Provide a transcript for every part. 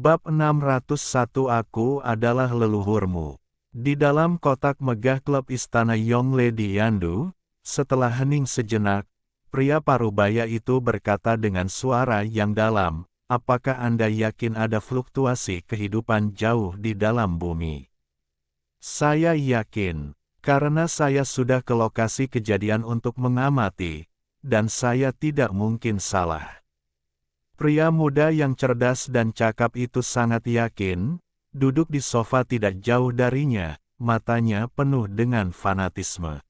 Bab 601 Aku adalah leluhurmu. Di dalam kotak megah klub istana Yongle di Yandu, setelah hening sejenak, pria parubaya itu berkata dengan suara yang dalam, apakah Anda yakin ada fluktuasi kehidupan jauh di dalam bumi? Saya yakin, karena saya sudah ke lokasi kejadian untuk mengamati, dan saya tidak mungkin salah. Pria muda yang cerdas dan cakap itu sangat yakin, duduk di sofa tidak jauh darinya, matanya penuh dengan fanatisme.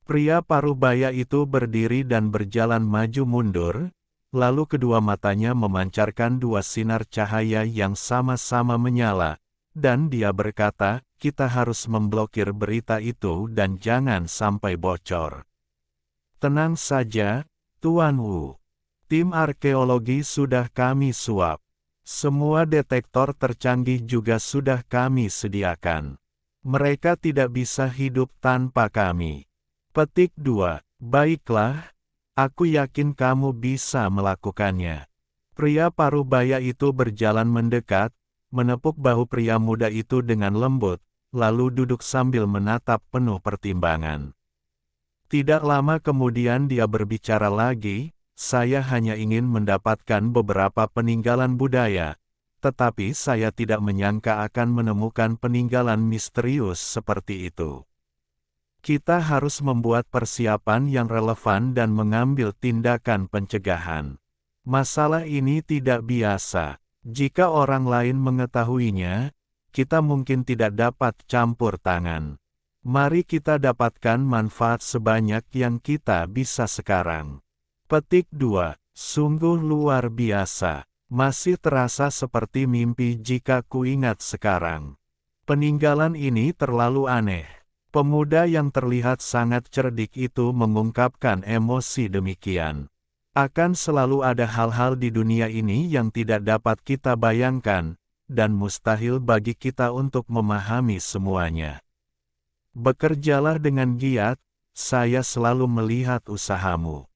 Pria parubaya itu berdiri dan berjalan maju mundur, lalu kedua matanya memancarkan dua sinar cahaya yang sama-sama menyala, dan dia berkata, kita harus memblokir berita itu dan jangan sampai bocor. Tenang saja, Tuan Wu. Tim arkeologi sudah kami suap. Semua detektor tercanggih juga sudah kami sediakan. Mereka tidak bisa hidup tanpa kami. Petik 2. Baiklah, aku yakin kamu bisa melakukannya. Pria parubaya itu berjalan mendekat, menepuk bahu pria muda itu dengan lembut, lalu duduk sambil menatap penuh pertimbangan. Tidak lama kemudian dia berbicara lagi, saya hanya ingin mendapatkan beberapa peninggalan budaya, tetapi saya tidak menyangka akan menemukan peninggalan misterius seperti itu. Kita harus membuat persiapan yang relevan dan mengambil tindakan pencegahan. Masalah ini tidak biasa. Jika orang lain mengetahuinya, kita mungkin tidak dapat campur tangan. Mari kita dapatkan manfaat sebanyak yang kita bisa sekarang. Petik 2. Sungguh luar biasa. Masih terasa seperti mimpi jika kuingat sekarang. Peninggalan ini terlalu aneh. Pemuda yang terlihat sangat cerdik itu mengungkapkan emosi demikian. Akan selalu ada hal-hal di dunia ini yang tidak dapat kita bayangkan, dan mustahil bagi kita untuk memahami semuanya. Bekerjalah dengan giat, saya selalu melihat usahamu.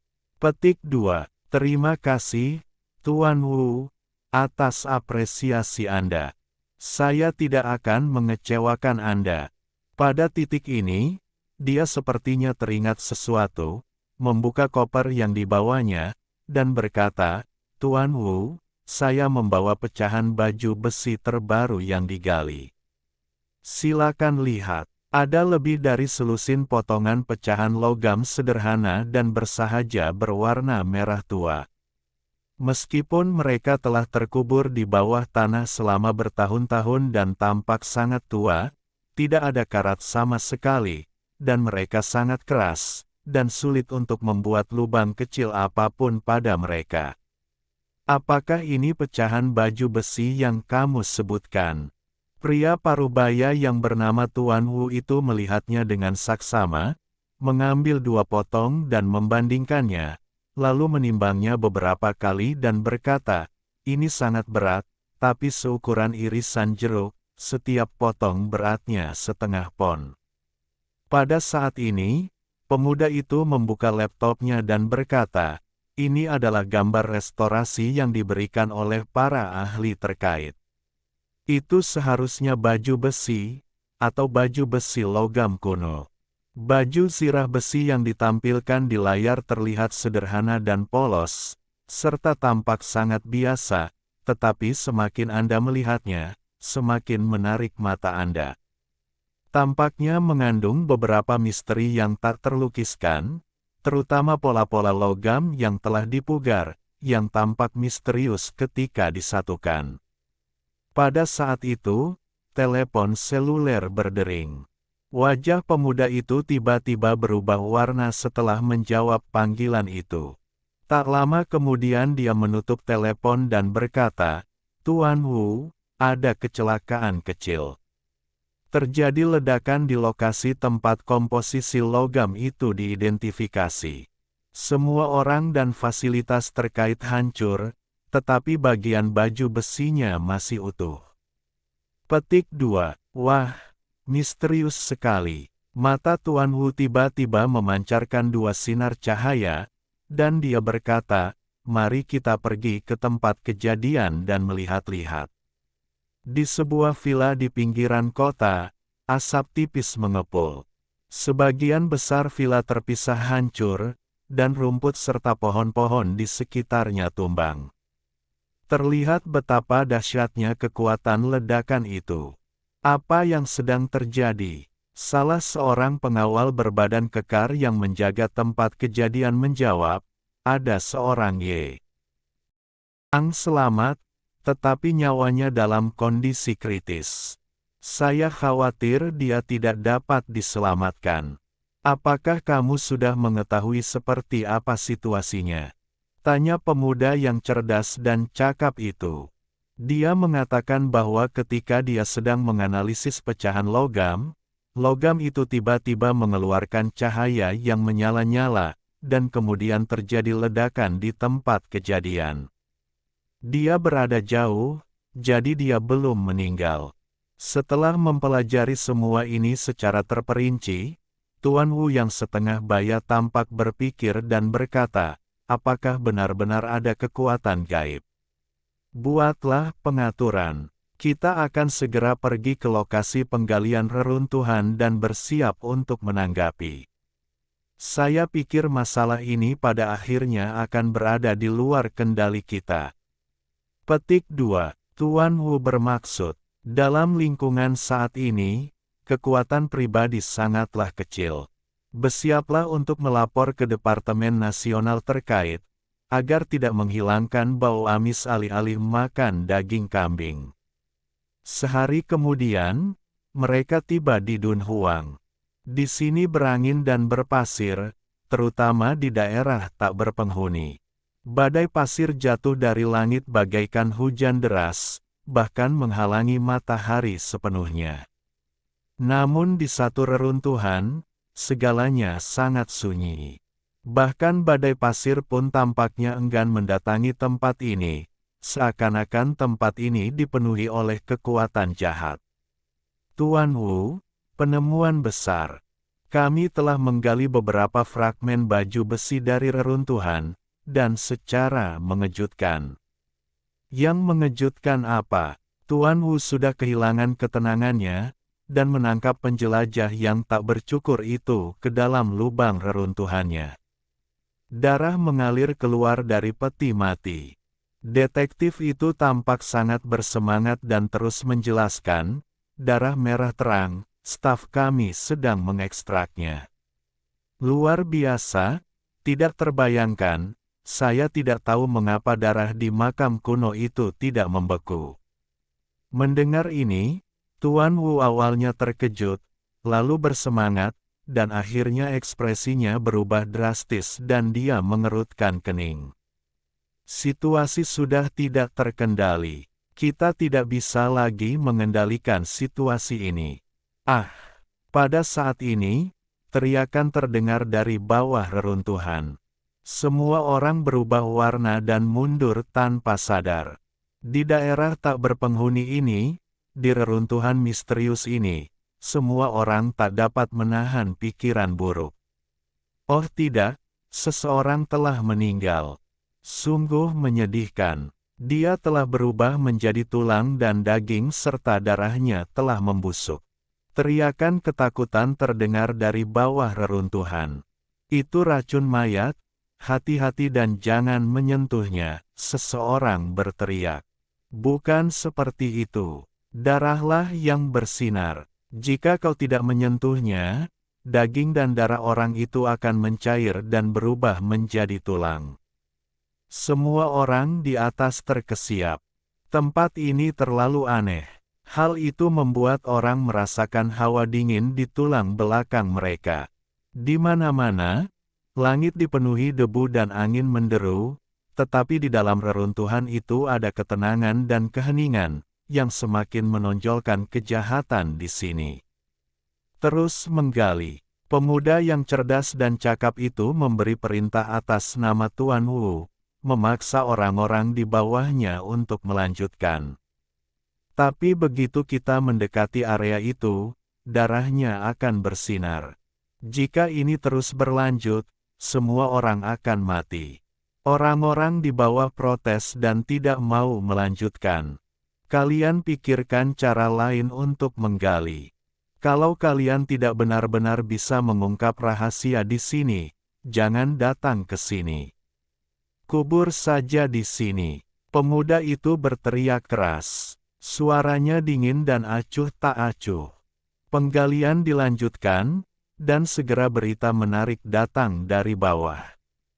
Petik 2. Terima kasih, Tuan Wu, atas apresiasi Anda. Saya tidak akan mengecewakan Anda. Pada titik ini, dia sepertinya teringat sesuatu, membuka koper yang dibawanya, dan berkata, Tuan Wu, saya membawa pecahan baju besi terbaru yang digali. Silakan lihat. Ada lebih dari selusin potongan pecahan logam sederhana dan bersahaja berwarna merah tua. Meskipun mereka telah terkubur di bawah tanah selama bertahun-tahun dan tampak sangat tua, tidak ada karat sama sekali, dan mereka sangat keras, dan sulit untuk membuat lubang kecil apapun pada mereka. Apakah ini pecahan baju besi yang kamu sebutkan? Pria parubaya yang bernama Tuan Wu itu melihatnya dengan saksama, mengambil dua potong dan membandingkannya, lalu menimbangnya beberapa kali dan berkata, ini sangat berat, tapi seukuran irisan jeruk, setiap potong beratnya setengah pon. Pada saat ini, pemuda itu membuka laptopnya dan berkata, ini adalah gambar restorasi yang diberikan oleh para ahli terkait. Itu seharusnya baju besi, atau baju besi logam kuno. Baju zirah besi yang ditampilkan di layar terlihat sederhana dan polos, serta tampak sangat biasa, tetapi semakin Anda melihatnya, semakin menarik mata Anda. Tampaknya mengandung beberapa misteri yang tak terlukiskan, terutama pola-pola logam yang telah dipugar, yang tampak misterius ketika disatukan. Pada saat itu, telepon seluler berdering. Wajah pemuda itu tiba-tiba berubah warna setelah menjawab panggilan itu. Tak lama kemudian dia menutup telepon dan berkata, Tuan Wu, ada kecelakaan kecil. Terjadi ledakan di lokasi tempat komposisi logam itu diidentifikasi. Semua orang dan fasilitas terkait hancur, tetapi bagian baju besinya masih utuh. Petik 2. Wah, misterius sekali. Mata Tuan Wu tiba-tiba memancarkan dua sinar cahaya, dan dia berkata, mari kita pergi ke tempat kejadian dan melihat-lihat. Di sebuah villa di pinggiran kota, asap tipis mengepul. Sebagian besar villa terpisah hancur, dan rumput serta pohon-pohon di sekitarnya tumbang. Terlihat betapa dahsyatnya kekuatan ledakan itu. Apa yang sedang terjadi? Salah seorang pengawal berbadan kekar yang menjaga tempat kejadian menjawab, ada seorang yang selamat, tetapi nyawanya dalam kondisi kritis. Saya khawatir dia tidak dapat diselamatkan. Apakah kamu sudah mengetahui seperti apa situasinya? Tanya pemuda yang cerdas dan cakap itu. Dia mengatakan bahwa ketika dia sedang menganalisis pecahan logam, logam itu tiba-tiba mengeluarkan cahaya yang menyala-nyala, dan kemudian terjadi ledakan di tempat kejadian. Dia berada jauh, jadi dia belum meninggal. Setelah mempelajari semua ini secara terperinci, Tuan Wu yang setengah baya tampak berpikir dan berkata, apakah benar-benar ada kekuatan gaib? Buatlah pengaturan. Kita akan segera pergi ke lokasi penggalian reruntuhan dan bersiap untuk menanggapi. Saya pikir masalah ini pada akhirnya akan berada di luar kendali kita. Petik 2. Tuan Wu bermaksud, dalam lingkungan saat ini, kekuatan pribadi sangatlah kecil. Bersiaplah untuk melapor ke Departemen Nasional terkait, agar tidak menghilangkan bau amis alih-alih makan daging kambing. Sehari kemudian, mereka tiba di Dunhuang. Di sini berangin dan berpasir, terutama di daerah tak berpenghuni. Badai pasir jatuh dari langit bagaikan hujan deras, bahkan menghalangi matahari sepenuhnya. Namun di satu reruntuhan, segalanya sangat sunyi. Bahkan badai pasir pun tampaknya enggan mendatangi tempat ini, seakan-akan tempat ini dipenuhi oleh kekuatan jahat. Tuan Wu, penemuan besar. Kami telah menggali beberapa fragmen baju besi dari reruntuhan, dan secara mengejutkan. Yang mengejutkan apa? Tuan Wu sudah kehilangan ketenangannya, dan menangkap penjelajah yang tak bercukur itu ke dalam lubang reruntuhannya. Darah mengalir keluar dari peti mati. Detektif itu tampak sangat bersemangat dan terus menjelaskan, darah merah terang, staf kami sedang mengekstraknya. Luar biasa, tidak terbayangkan. Saya tidak tahu mengapa darah di makam kuno itu tidak membeku. Mendengar ini, Tuan Wu awalnya terkejut, lalu bersemangat, dan akhirnya ekspresinya berubah drastis dan dia mengerutkan kening. Situasi sudah tidak terkendali. Kita tidak bisa lagi mengendalikan situasi ini. Pada saat ini, teriakan terdengar dari bawah reruntuhan. Semua orang berubah warna dan mundur tanpa sadar. Di daerah tak berpenghuni ini, di reruntuhan misterius ini, semua orang tak dapat menahan pikiran buruk. Oh tidak, seseorang telah meninggal. Sungguh menyedihkan. Dia telah berubah menjadi tulang dan daging serta darahnya telah membusuk. Teriakan ketakutan terdengar dari bawah reruntuhan. Itu racun mayat. Hati-hati dan jangan menyentuhnya, seseorang berteriak. Bukan seperti itu. Darahlah yang bersinar. Jika kau tidak menyentuhnya, daging dan darah orang itu akan mencair dan berubah menjadi tulang. Semua orang di atas terkesiap. Tempat ini terlalu aneh. Hal itu membuat orang merasakan hawa dingin di tulang belakang mereka. Di mana-mana, langit dipenuhi debu dan angin menderu, tetapi di dalam reruntuhan itu ada ketenangan dan keheningan, yang semakin menonjolkan kejahatan di sini. Terus menggali. Pemuda yang cerdas dan cakap itu memberi perintah atas nama Tuan Wu, memaksa orang-orang di bawahnya untuk melanjutkan. Tapi begitu kita mendekati area itu, darahnya akan bersinar. Jika ini terus berlanjut, semua orang akan mati. Orang-orang di bawah protes dan tidak mau melanjutkan. Kalian pikirkan cara lain untuk menggali. Kalau kalian tidak benar-benar bisa mengungkap rahasia di sini, jangan datang ke sini. Kubur saja di sini. Pemuda itu berteriak keras. Suaranya dingin dan acuh tak acuh. Penggalian dilanjutkan, dan segera berita menarik datang dari bawah.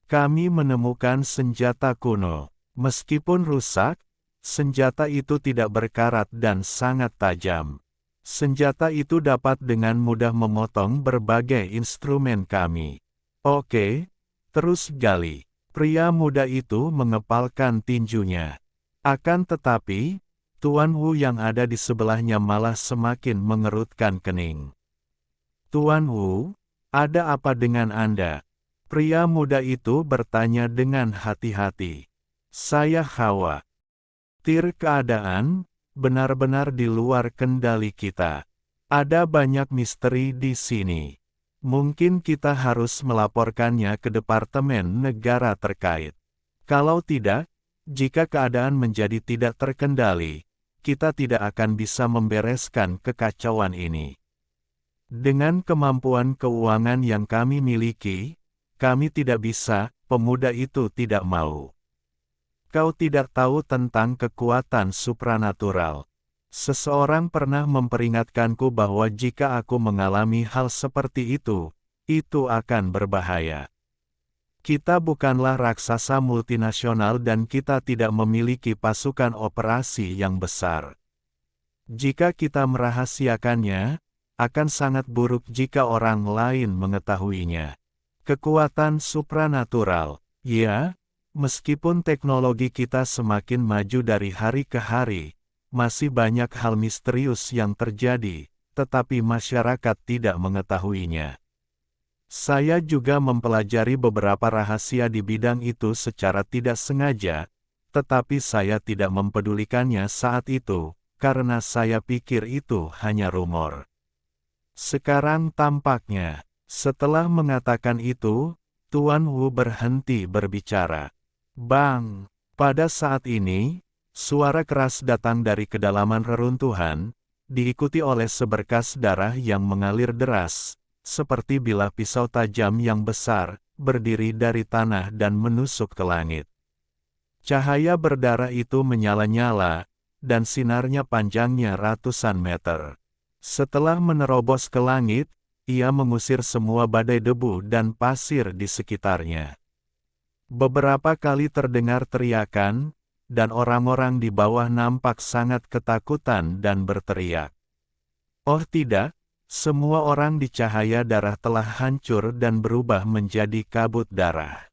Kami menemukan senjata kuno. Meskipun rusak, senjata itu tidak berkarat dan sangat tajam. Senjata itu dapat dengan mudah memotong berbagai instrumen kami. Oke, terus gali. Pria muda itu mengepalkan tinjunya. Akan tetapi, Tuan Wu yang ada di sebelahnya malah semakin mengerutkan kening. Tuan Wu, ada apa dengan Anda? Pria muda itu bertanya dengan hati-hati. Saya khawatir keadaan benar-benar di luar kendali kita. Ada banyak misteri di sini. Mungkin kita harus melaporkannya ke Departemen Negara terkait. Kalau tidak, jika keadaan menjadi tidak terkendali, kita tidak akan bisa membereskan kekacauan ini. Dengan kemampuan keuangan yang kami miliki, kami tidak bisa, pemuda itu tidak mau. Kau tidak tahu tentang kekuatan supranatural. Seseorang pernah memperingatkanku bahwa jika aku mengalami hal seperti itu akan berbahaya. Kita bukanlah raksasa multinasional dan kita tidak memiliki pasukan operasi yang besar. Jika kita merahasiakannya, akan sangat buruk jika orang lain mengetahuinya. Kekuatan supranatural, ya. Meskipun teknologi kita semakin maju dari hari ke hari, masih banyak hal misterius yang terjadi, tetapi masyarakat tidak mengetahuinya. Saya juga mempelajari beberapa rahasia di bidang itu secara tidak sengaja, tetapi saya tidak mempedulikannya saat itu, karena saya pikir itu hanya rumor. Sekarang tampaknya, setelah mengatakan itu, Tuan Wu berhenti berbicara. Bang! Pada saat ini, suara keras datang dari kedalaman reruntuhan, diikuti oleh seberkas darah yang mengalir deras, seperti bilah pisau tajam yang besar, berdiri dari tanah dan menusuk ke langit. Cahaya berdarah itu menyala-nyala, dan sinarnya panjangnya ratusan meter. Setelah menerobos ke langit, ia mengusir semua badai debu dan pasir di sekitarnya. Beberapa kali terdengar teriakan, dan orang-orang di bawah nampak sangat ketakutan dan berteriak. Oh tidak, semua orang di cahaya darah telah hancur dan berubah menjadi kabut darah.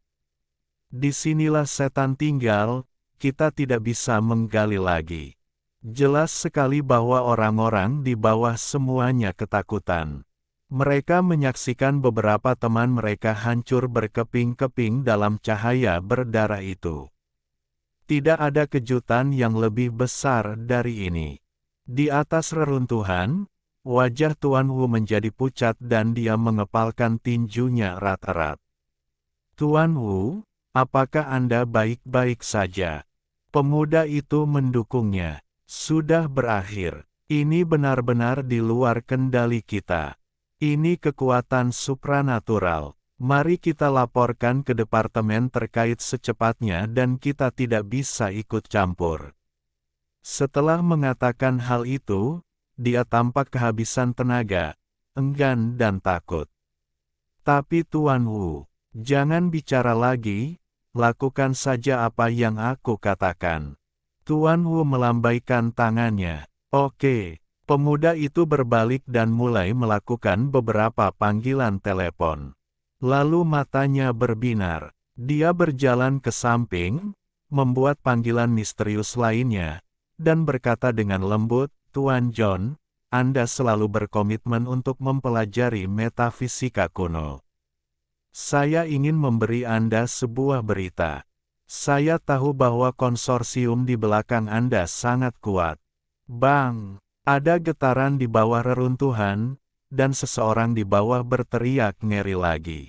Disinilah setan tinggal, kita tidak bisa menggali lagi. Jelas sekali bahwa orang-orang di bawah semuanya ketakutan. Mereka menyaksikan beberapa teman mereka hancur berkeping-keping dalam cahaya berdarah itu. Tidak ada kejutan yang lebih besar dari ini. Di atas reruntuhan, wajah Tuan Wu menjadi pucat dan dia mengepalkan tinjunya erat-erat. Tuan Wu, apakah Anda baik-baik saja? Pemuda itu mendukungnya. Sudah berakhir. Ini benar-benar di luar kendali kita. Ini kekuatan supranatural. Mari kita laporkan ke departemen terkait secepatnya dan kita tidak bisa ikut campur. Setelah mengatakan hal itu, dia tampak kehabisan tenaga, enggan dan takut. Tapi Tuan Wu, jangan bicara lagi, lakukan saja apa yang aku katakan. Tuan Wu melambaikan tangannya. Oke. Pemuda itu berbalik dan mulai melakukan beberapa panggilan telepon. Lalu matanya berbinar. Dia berjalan ke samping, membuat panggilan misterius lainnya, dan berkata dengan lembut, Tuan John, Anda selalu berkomitmen untuk mempelajari metafisika kuno. Saya ingin memberi Anda sebuah berita. Saya tahu bahwa konsorsium di belakang Anda sangat kuat. Bang! Ada getaran di bawah reruntuhan, dan seseorang di bawah berteriak ngeri lagi.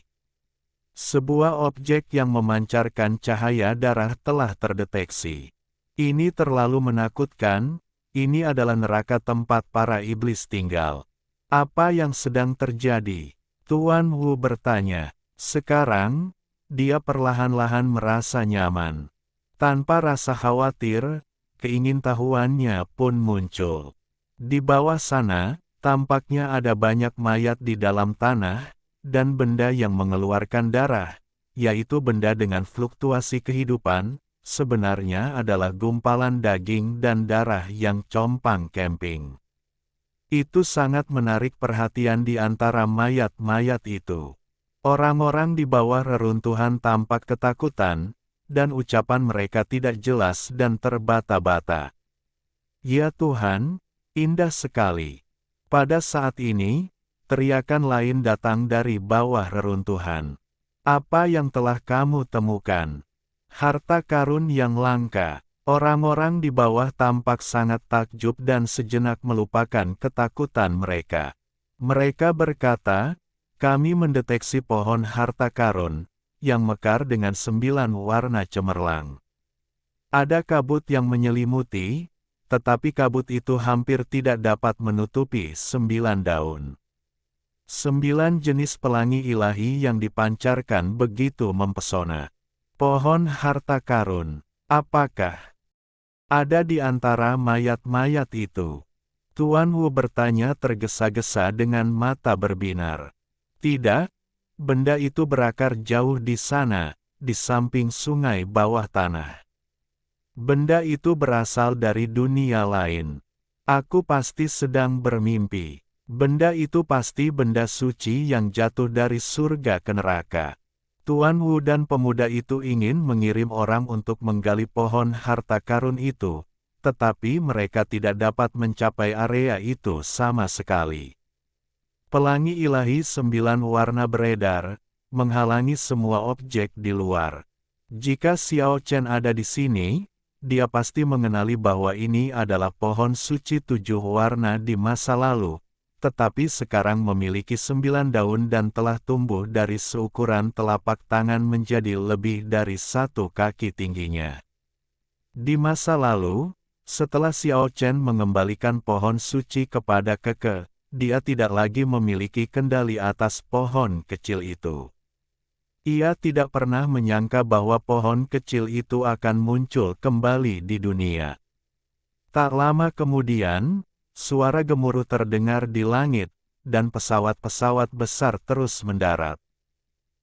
Sebuah objek yang memancarkan cahaya darah telah terdeteksi. Ini terlalu menakutkan, Ini adalah neraka tempat para iblis tinggal. Apa yang sedang terjadi? Tuan Wu bertanya. Sekarang, dia perlahan-lahan merasa nyaman. Tanpa rasa khawatir, keingintahuannya pun muncul. Di bawah sana, tampaknya ada banyak mayat di dalam tanah, dan benda yang mengeluarkan darah, yaitu benda dengan fluktuasi kehidupan, sebenarnya adalah gumpalan daging dan darah yang compang-camping. Itu sangat menarik perhatian di antara mayat-mayat itu. Orang-orang di bawah reruntuhan tampak ketakutan, dan ucapan mereka tidak jelas dan terbata-bata. Ya Tuhan, indah sekali. Pada saat ini, teriakan lain datang dari bawah reruntuhan. Apa yang telah kamu temukan? Harta karun yang langka. Orang-orang di bawah tampak sangat takjub dan sejenak melupakan ketakutan mereka. Mereka berkata, kami mendeteksi pohon harta karun, yang mekar dengan 9 warna cemerlang. Ada kabut yang menyelimuti, tetapi kabut itu hampir tidak dapat menutupi 9 daun. 9 jenis pelangi ilahi yang dipancarkan begitu mempesona. Pohon harta karun, apakah ada di antara mayat-mayat itu? Tuan Wu bertanya tergesa-gesa dengan mata berbinar. Tidak, benda itu berakar jauh di sana, di samping sungai bawah tanah. Benda itu berasal dari dunia lain. Aku pasti sedang bermimpi. Benda itu pasti benda suci yang jatuh dari surga ke neraka. Tuan Wu dan pemuda itu ingin mengirim orang untuk menggali pohon harta karun itu, tetapi mereka tidak dapat mencapai area itu sama sekali. Pelangi ilahi 9 warna beredar, menghalangi semua objek di luar. Jika Xiao Chen ada di sini, dia pasti mengenali bahwa ini adalah pohon suci 7 warna di masa lalu, tetapi sekarang memiliki 9 daun dan telah tumbuh dari seukuran telapak tangan menjadi lebih dari 1 kaki tingginya. Di masa lalu, setelah Xiao Chen mengembalikan pohon suci kepada Keke, dia tidak lagi memiliki kendali atas pohon kecil itu. Ia tidak pernah menyangka bahwa pohon kecil itu akan muncul kembali di dunia. Tak lama kemudian, suara gemuruh terdengar di langit, dan pesawat-pesawat besar terus mendarat.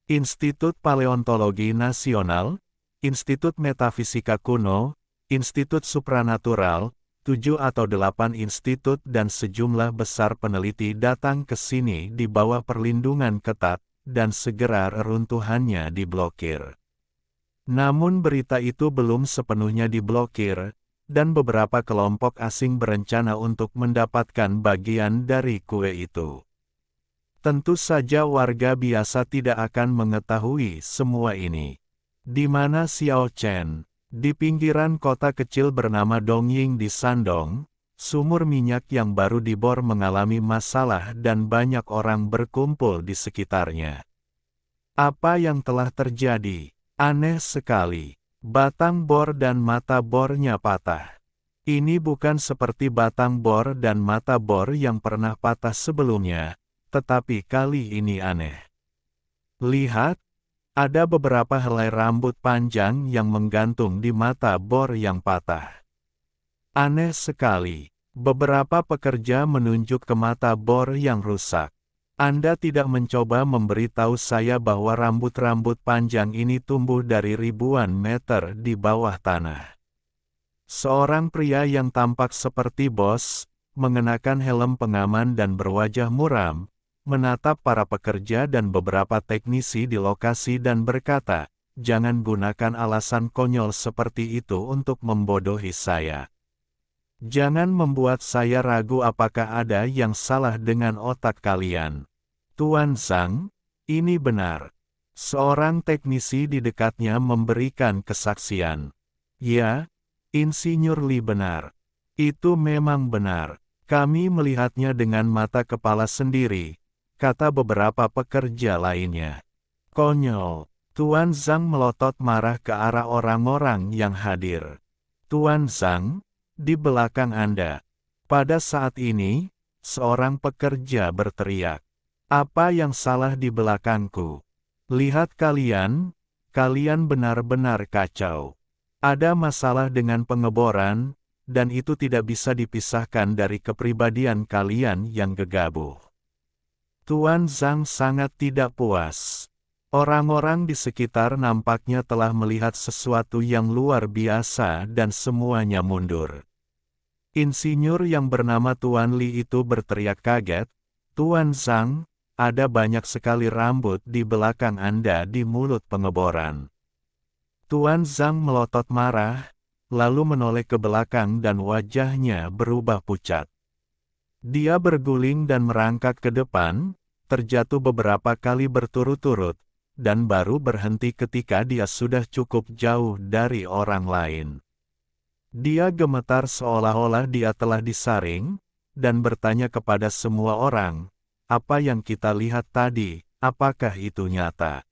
Institut Paleontologi Nasional, Institut Metafisika Kuno, Institut Supranatural, 7 atau 8 institut dan sejumlah besar peneliti datang ke sini di bawah perlindungan ketat, dan segera reruntuhannya diblokir. Namun berita itu belum sepenuhnya diblokir, dan beberapa kelompok asing berencana untuk mendapatkan bagian dari kue itu. Tentu saja warga biasa tidak akan mengetahui semua ini. Di mana Xiao Chen? Di pinggiran kota kecil bernama Dongying di Shandong, sumur minyak yang baru dibor mengalami masalah dan banyak orang berkumpul di sekitarnya. Apa yang telah terjadi? Aneh sekali. Batang bor dan mata bornya patah. Ini bukan seperti batang bor dan mata bor yang pernah patah sebelumnya, tetapi kali ini aneh. Lihat, ada beberapa helai rambut panjang yang menggantung di mata bor yang patah. Aneh sekali. Beberapa pekerja menunjuk ke mata bor yang rusak. Anda tidak mencoba memberitahu saya bahwa rambut-rambut panjang ini tumbuh dari ribuan meter di bawah tanah. Seorang pria yang tampak seperti bos, mengenakan helm pengaman dan berwajah muram, menatap para pekerja dan beberapa teknisi di lokasi dan berkata, "Jangan gunakan alasan konyol seperti itu untuk membodohi saya. Jangan membuat saya ragu apakah ada yang salah dengan otak kalian." Tuan Zhang, ini benar. Seorang teknisi di dekatnya memberikan kesaksian. Ya, Insinyur Li benar. Itu memang benar. Kami melihatnya dengan mata kepala sendiri, kata beberapa pekerja lainnya. Konyol. Tuan Zhang melotot marah ke arah orang-orang yang hadir. Tuan Zhang, di belakang Anda. Pada saat ini, seorang pekerja berteriak, "Apa yang salah di belakangku? Lihat kalian, kalian benar-benar kacau. Ada masalah dengan pengeboran, dan itu tidak bisa dipisahkan dari kepribadian kalian yang gegabah." Tuan Zhang sangat tidak puas. Orang-orang di sekitar nampaknya telah melihat sesuatu yang luar biasa dan semuanya mundur. Insinyur yang bernama Tuan Li itu berteriak kaget, "Tuan Zhang, ada banyak sekali rambut di belakang Anda di mulut pengeboran." Tuan Zhang melotot marah, lalu menoleh ke belakang dan wajahnya berubah pucat. Dia berguling dan merangkak ke depan, terjatuh beberapa kali berturut-turut, dan baru berhenti ketika dia sudah cukup jauh dari orang lain. Dia gemetar seolah-olah dia telah disaring, dan bertanya kepada semua orang, "Apa yang kita lihat tadi, apakah itu nyata?"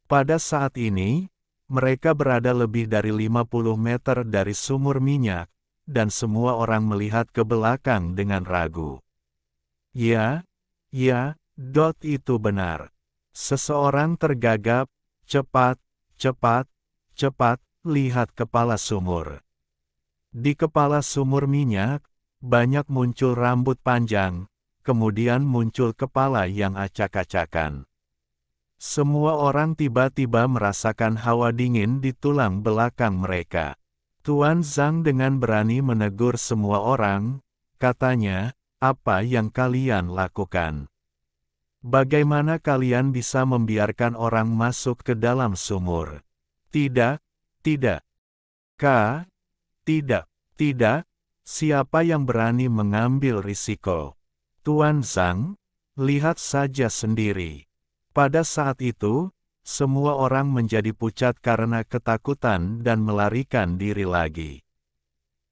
Pada saat ini, mereka berada lebih dari 50 meter dari sumur minyak, dan semua orang melihat ke belakang dengan ragu. Ya, itu benar. Seseorang tergagap, "Cepat, cepat, cepat, lihat kepala sumur." Di kepala sumur minyak, banyak muncul rambut panjang, kemudian muncul kepala yang acak-acakan. Semua orang tiba-tiba merasakan hawa dingin di tulang belakang mereka. Tuan Zhang dengan berani menegur semua orang, katanya, "Apa yang kalian lakukan? Bagaimana kalian bisa membiarkan orang masuk ke dalam sumur? Tidak, tidak. Tidak, siapa yang berani mengambil risiko?" Tuan Zhang, lihat saja sendiri. Pada saat itu, semua orang menjadi pucat karena ketakutan dan melarikan diri lagi.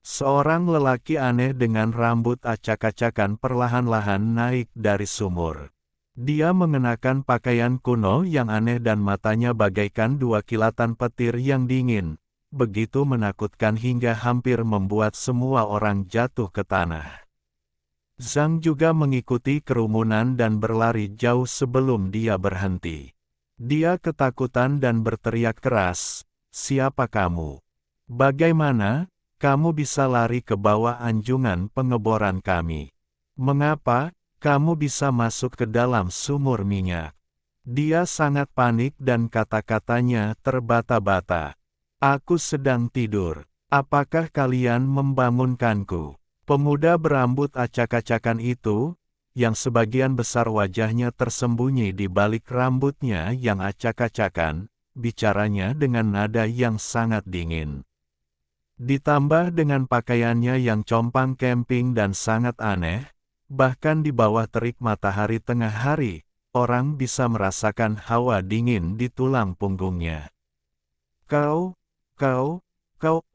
Seorang lelaki aneh dengan rambut acak-acakan perlahan-lahan naik dari sumur. Dia mengenakan pakaian kuno yang aneh dan matanya bagaikan dua kilatan petir yang dingin, begitu menakutkan hingga hampir membuat semua orang jatuh ke tanah. Zhang juga mengikuti kerumunan dan berlari jauh sebelum dia berhenti. Dia ketakutan dan berteriak keras, "Siapa kamu? Bagaimana kamu bisa lari ke bawah anjungan pengeboran kami? Mengapa kamu bisa masuk ke dalam sumur minyak?" Dia sangat panik dan kata-katanya terbata-bata. "Aku sedang tidur. Apakah kalian membangunkanku?" Pemuda berambut acak-acakan itu, yang sebagian besar wajahnya tersembunyi di balik rambutnya yang acak-acakan, bicaranya dengan nada yang sangat dingin. Ditambah dengan pakaiannya yang compang camping dan sangat aneh, bahkan di bawah terik matahari tengah hari, orang bisa merasakan hawa dingin di tulang punggungnya. Kau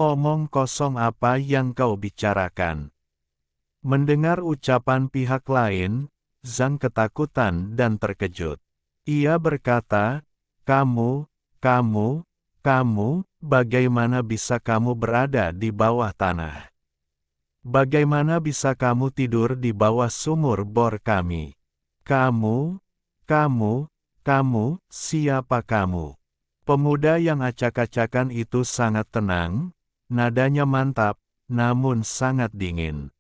omong kosong, apa yang kau bicarakan?" Mendengar ucapan pihak lain, Zhang ketakutan dan terkejut. Ia berkata, kamu, bagaimana bisa kamu berada di bawah tanah? Bagaimana bisa kamu tidur di bawah sumur bor kami? Kamu, siapa kamu?" Pemuda yang acak-acakan itu sangat tenang, nadanya mantap, namun sangat dingin.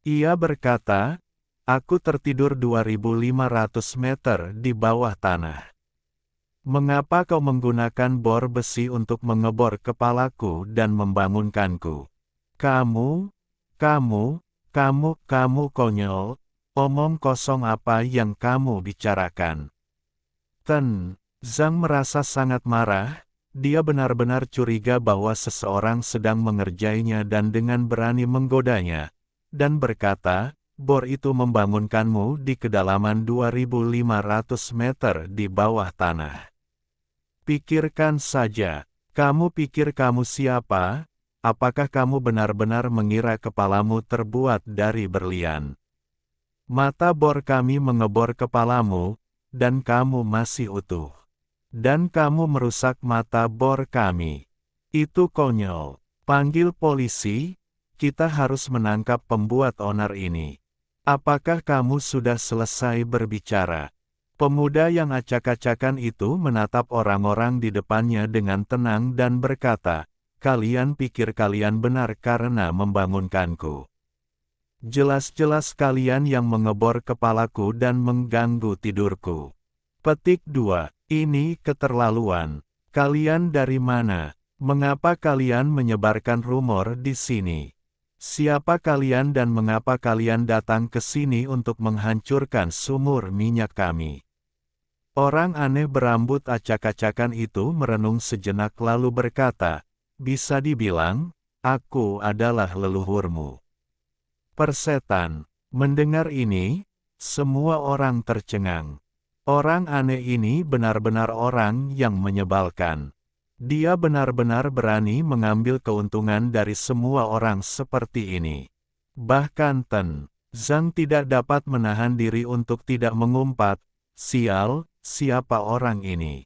Ia berkata, "Aku tertidur 2.500 meter di bawah tanah. Mengapa kau menggunakan bor besi untuk mengebor kepalaku dan membangunkanku? Kamu konyol, omong kosong, apa yang kamu bicarakan?" Zhang merasa sangat marah, dia benar-benar curiga bahwa seseorang sedang mengerjainya dan dengan berani menggodanya, dan berkata, "Bor itu membangunkanmu di kedalaman 2.500 meter di bawah tanah. Pikirkan saja, kamu pikir kamu siapa? Apakah kamu benar-benar mengira kepalamu terbuat dari berlian? Mata bor kami mengebor kepalamu, dan kamu masih utuh. Dan kamu merusak mata bor kami. Itu konyol. Panggil polisi, Kita harus menangkap pembuat onar ini. Apakah kamu sudah selesai berbicara? Pemuda yang acak-acakan itu menatap orang-orang di depannya dengan tenang dan berkata, "Kalian pikir kalian benar karena membangunkanku. Jelas-jelas kalian yang mengebor kepalaku dan mengganggu tidurku." Petik 2. Ini keterlaluan. Kalian dari mana? Mengapa kalian menyebarkan rumor di sini? Siapa kalian dan mengapa kalian datang ke sini untuk menghancurkan sumur minyak kami? Orang aneh berambut acak-acakan itu merenung sejenak lalu berkata, "Bisa dibilang, aku adalah leluhurmu." Persetan. Mendengar ini, semua orang tercengang. Orang aneh ini benar-benar orang yang menyebalkan. Dia benar-benar berani mengambil keuntungan dari semua orang seperti ini. Bahkan Ten Zhang tidak dapat menahan diri untuk tidak mengumpat, "Sial, siapa orang ini?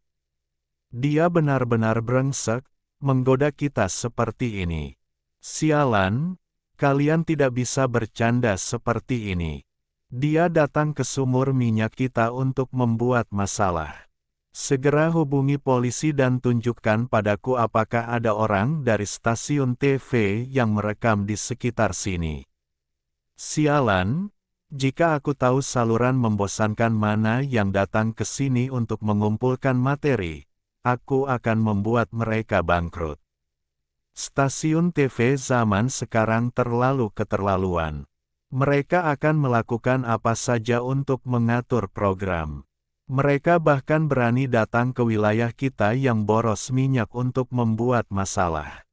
Dia benar-benar brengsek, menggoda kita seperti ini. Sialan, kalian tidak bisa bercanda seperti ini. Dia datang ke sumur minyak kita untuk membuat masalah. Segera hubungi polisi dan tunjukkan padaku apakah ada orang dari stasiun TV yang merekam di sekitar sini." Sialan, jika aku tahu saluran membosankan mana yang datang ke sini untuk mengumpulkan materi, aku akan membuat mereka bangkrut. Stasiun TV zaman sekarang terlalu keterlaluan. Mereka akan melakukan apa saja untuk mengatur program. Mereka bahkan berani datang ke wilayah kita yang boros minyak untuk membuat masalah.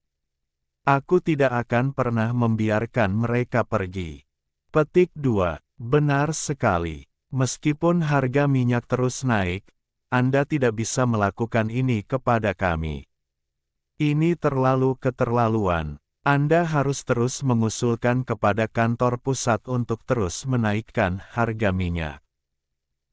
Aku tidak akan pernah membiarkan mereka pergi. Petik 2. Benar sekali. Meskipun harga minyak terus naik, Anda tidak bisa melakukan ini kepada kami. Ini terlalu keterlaluan. Anda harus terus mengusulkan kepada kantor pusat untuk terus menaikkan harga minyak.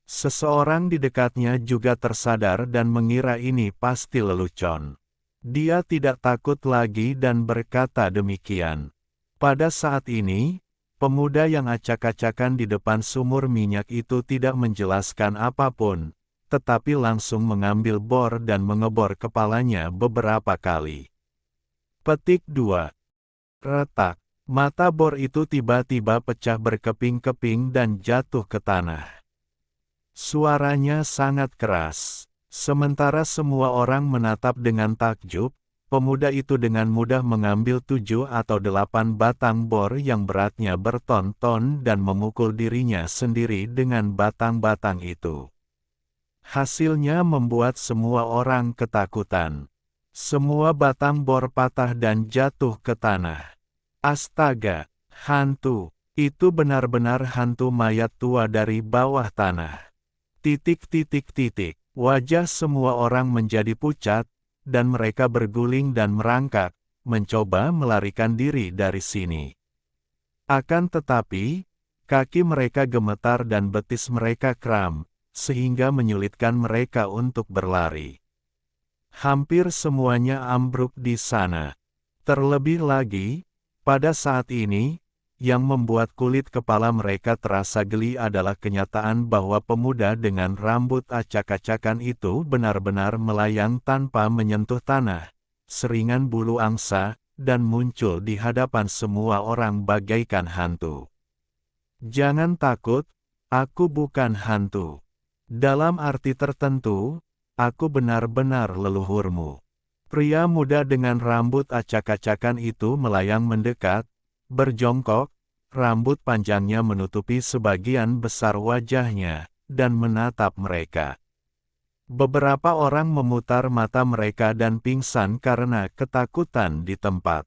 Seseorang di dekatnya juga tersadar dan mengira ini pasti lelucon. Dia tidak takut lagi dan berkata demikian. Pada saat ini, pemuda yang acak-acakan di depan sumur minyak itu tidak menjelaskan apapun, tetapi langsung mengambil bor dan mengebor kepalanya beberapa kali. Petik 2. Retak. Mata bor itu tiba-tiba pecah berkeping-keping dan jatuh ke tanah. Suaranya sangat keras. Sementara semua orang menatap dengan takjub, pemuda itu dengan mudah mengambil 7 atau 8 batang bor yang beratnya berton-ton dan memukul dirinya sendiri dengan batang-batang itu. Hasilnya membuat semua orang ketakutan. Semua batang bor patah dan jatuh ke tanah. Astaga, hantu! Itu benar-benar hantu mayat tua dari bawah tanah. Wajah semua orang menjadi pucat, dan mereka berguling dan merangkak, mencoba melarikan diri dari sini. Akan tetapi, kaki mereka gemetar dan betis mereka kram, sehingga menyulitkan mereka untuk berlari. Hampir semuanya ambruk di sana. Terlebih lagi, pada saat ini, yang membuat kulit kepala mereka terasa geli adalah kenyataan bahwa pemuda dengan rambut acak-acakan itu benar-benar melayang tanpa menyentuh tanah, seringan bulu angsa, dan muncul di hadapan semua orang bagaikan hantu. Jangan takut, aku bukan hantu. Dalam arti tertentu, aku benar-benar leluhurmu. Pria muda dengan rambut acak-acakan itu melayang mendekat, berjongkok, rambut panjangnya menutupi sebagian besar wajahnya, dan menatap mereka. Beberapa orang memutar mata mereka dan pingsan karena ketakutan di tempat.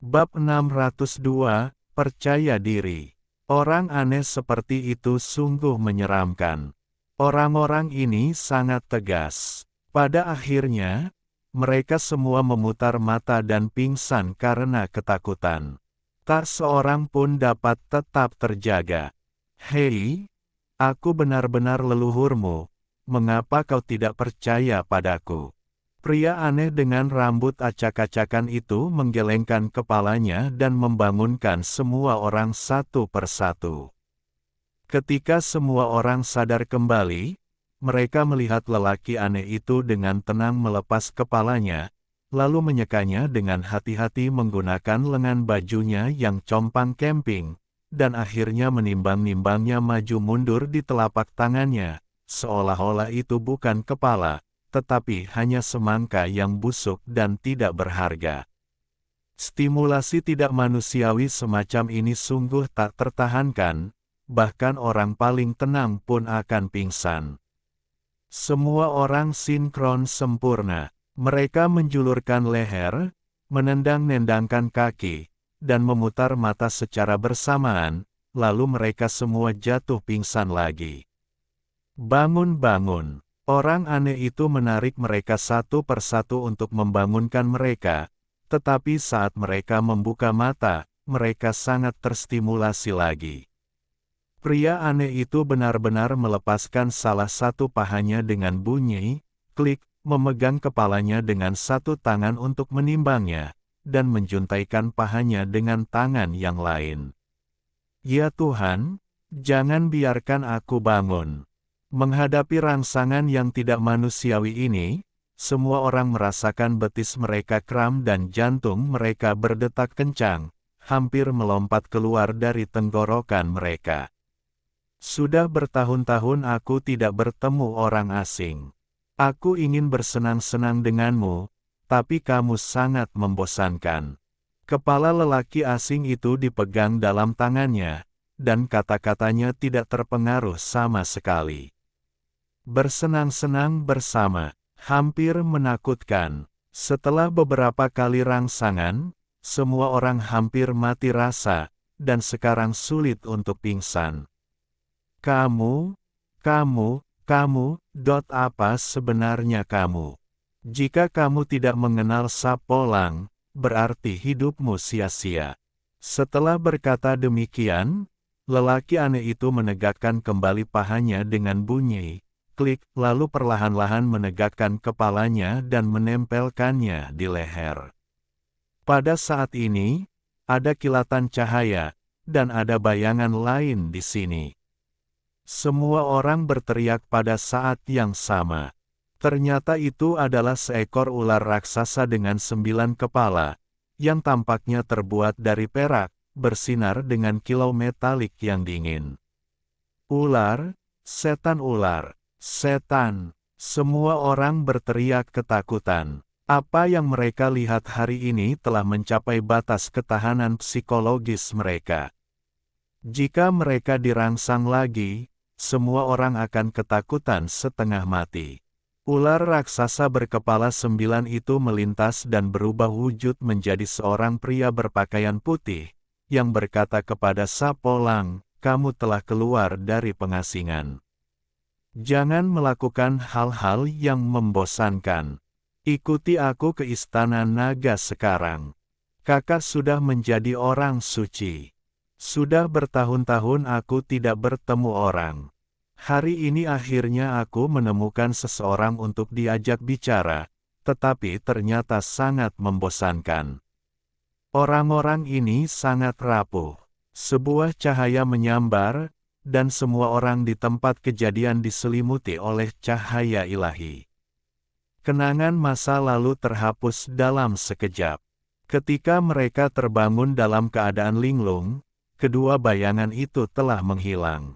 Bab 602, Percaya Diri. Orang aneh seperti itu sungguh menyeramkan. Orang-orang ini sangat tegas. Pada akhirnya, mereka semua memutar mata dan pingsan karena ketakutan. Tak seorang pun dapat tetap terjaga. "Hei, aku benar-benar leluhurmu, mengapa kau tidak percaya padaku?" Pria aneh dengan rambut acak-acakan itu menggelengkan kepalanya dan membangunkan semua orang satu persatu. Ketika semua orang sadar kembali, mereka melihat lelaki aneh itu dengan tenang melepas kepalanya, lalu menyekanya dengan hati-hati menggunakan lengan bajunya yang compang camping, dan akhirnya menimbang-nimbangnya maju mundur di telapak tangannya, seolah-olah itu bukan kepala, tetapi hanya semangka yang busuk dan tidak berharga. Stimulasi tidak manusiawi semacam ini sungguh tak tertahankan, bahkan orang paling tenang pun akan pingsan. Semua orang sinkron sempurna. Mereka menjulurkan leher, menendang-nendangkan kaki, dan memutar mata secara bersamaan, lalu mereka semua jatuh pingsan lagi. Bangun-bangun. Orang aneh itu menarik mereka satu persatu untuk membangunkan mereka, tetapi saat mereka membuka mata, mereka sangat terstimulasi lagi. Pria aneh itu benar-benar melepaskan salah satu pahanya dengan bunyi, klik, memegang kepalanya dengan satu tangan untuk menimbangnya, dan menjuntaikan pahanya dengan tangan yang lain. Ya Tuhan, jangan biarkan aku bangun. Menghadapi rangsangan yang tidak manusiawi ini, semua orang merasakan betis mereka kram dan jantung mereka berdetak kencang, hampir melompat keluar dari tenggorokan mereka. Sudah bertahun-tahun aku tidak bertemu orang asing. Aku ingin bersenang-senang denganmu, tapi kamu sangat membosankan. Kepala lelaki asing itu dipegang dalam tangannya, dan kata-katanya tidak terpengaruh sama sekali. Bersenang-senang bersama, hampir menakutkan. Setelah beberapa kali rangsangan, semua orang hampir mati rasa, dan sekarang sulit untuk pingsan. Kamu, apa sebenarnya kamu? Jika kamu tidak mengenal Sapolang, berarti hidupmu sia-sia. Setelah berkata demikian, lelaki aneh itu menegakkan kembali pahanya dengan bunyi, klik, lalu perlahan-lahan menegakkan kepalanya dan menempelkannya di leher. Pada saat ini, ada kilatan cahaya, dan ada bayangan lain di sini. Semua orang berteriak pada saat yang sama. Ternyata itu adalah seekor ular raksasa dengan 9 kepala, yang tampaknya terbuat dari perak, bersinar dengan kilau metalik yang dingin. Ular, setan ular. Setan. Semua orang berteriak ketakutan. Apa yang mereka lihat hari ini telah mencapai batas ketahanan psikologis mereka. Jika mereka dirangsang lagi, semua orang akan ketakutan setengah mati. Ular raksasa berkepala 9 itu melintas dan berubah wujud menjadi seorang pria berpakaian putih, yang berkata kepada Sapolang, "Kamu telah keluar dari pengasingan. Jangan melakukan hal-hal yang membosankan. Ikuti aku ke istana naga sekarang. Kakak sudah menjadi orang suci. Sudah bertahun-tahun aku tidak bertemu orang. Hari ini akhirnya aku menemukan seseorang untuk diajak bicara, tetapi ternyata sangat membosankan. Orang-orang ini sangat rapuh. Sebuah cahaya menyambar, dan semua orang di tempat kejadian diselimuti oleh cahaya ilahi. Kenangan masa lalu terhapus dalam sekejap. Ketika mereka terbangun dalam keadaan linglung, kedua bayangan itu telah menghilang.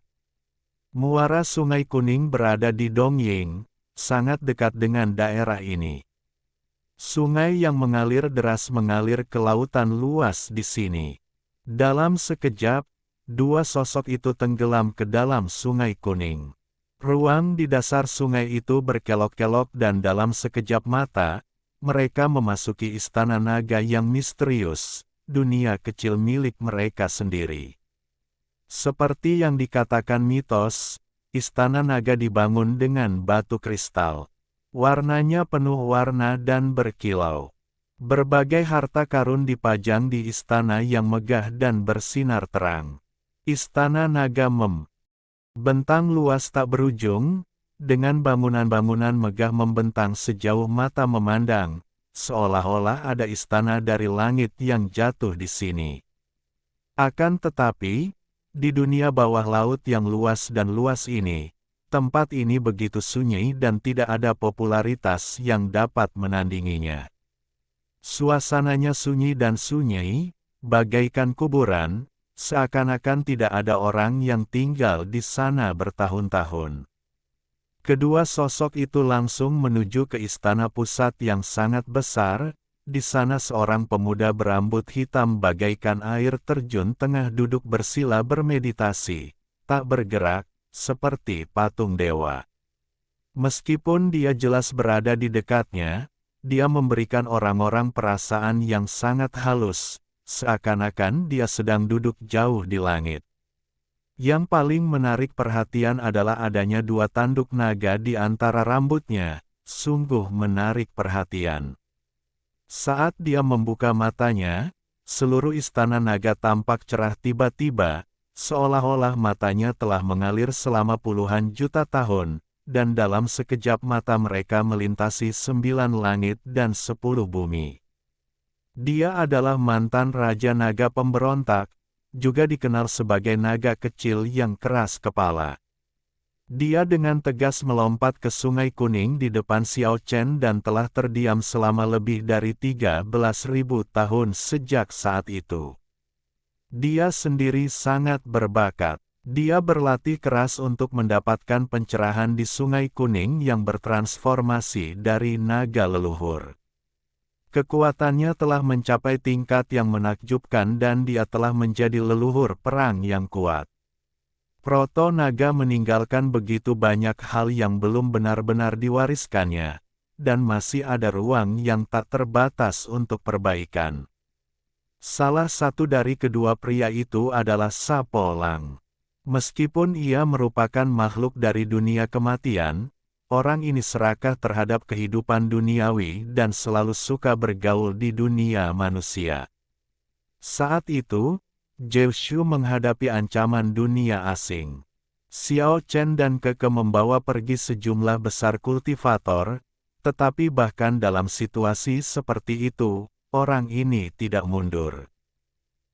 Muara Sungai Kuning berada di Dongying, sangat dekat dengan daerah ini. Sungai yang mengalir deras mengalir ke lautan luas di sini. Dalam sekejap, dua sosok itu tenggelam ke dalam Sungai Kuning. Ruang di dasar sungai itu berkelok-kelok dan dalam sekejap mata, mereka memasuki istana naga yang misterius, dunia kecil milik mereka sendiri. Seperti yang dikatakan mitos, istana naga dibangun dengan batu kristal. Warnanya penuh warna dan berkilau. Berbagai harta karun dipajang di istana yang megah dan bersinar terang. Istana naga membentang luas tak berujung, dengan bangunan-bangunan megah membentang sejauh mata memandang, seolah-olah ada istana dari langit yang jatuh di sini. Akan tetapi, di dunia bawah laut yang luas dan luas ini, tempat ini begitu sunyi dan tidak ada popularitas yang dapat menandinginya. Suasananya sunyi dan sunyi, bagaikan kuburan, seakan-akan tidak ada orang yang tinggal di sana bertahun-tahun. Kedua sosok itu langsung menuju ke istana pusat yang sangat besar. Di sana seorang pemuda berambut hitam bagaikan air terjun tengah duduk bersila bermeditasi, tak bergerak, seperti patung dewa. Meskipun dia jelas berada di dekatnya, dia memberikan orang-orang perasaan yang sangat halus, seakan-akan dia sedang duduk jauh di langit. Yang paling menarik perhatian adalah adanya dua tanduk naga di antara rambutnya, sungguh menarik perhatian. Saat dia membuka matanya, seluruh istana naga tampak cerah tiba-tiba, seolah-olah matanya telah mengalir selama puluhan juta tahun, dan dalam sekejap mata mereka melintasi 9 langit dan 10 bumi. Dia adalah mantan Raja Naga Pemberontak, juga dikenal sebagai naga kecil yang keras kepala. Dia dengan tegas melompat ke Sungai Kuning di depan Xiao Chen dan telah terdiam selama lebih dari 13.000 tahun sejak saat itu. Dia sendiri sangat berbakat. Dia berlatih keras untuk mendapatkan pencerahan di Sungai Kuning yang bertransformasi dari naga leluhur. Kekuatannya telah mencapai tingkat yang menakjubkan dan dia telah menjadi leluhur perang yang kuat. Proto Naga meninggalkan begitu banyak hal yang belum benar-benar diwariskannya, dan masih ada ruang yang tak terbatas untuk perbaikan. Salah satu dari kedua pria itu adalah Sapo Lang. Meskipun ia merupakan makhluk dari dunia kematian, orang ini serakah terhadap kehidupan duniawi dan selalu suka bergaul di dunia manusia. Saat itu, Zhou Shu menghadapi ancaman dunia asing. Xiao Chen dan Keke membawa pergi sejumlah besar kultivator, tetapi bahkan dalam situasi seperti itu, orang ini tidak mundur.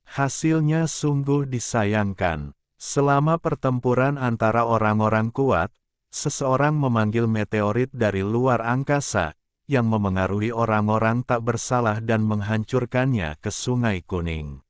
Hasilnya sungguh disayangkan. Selama pertempuran antara orang-orang kuat, seseorang memanggil meteorit dari luar angkasa, yang memengaruhi orang-orang tak bersalah dan menghancurkannya ke Sungai Kuning.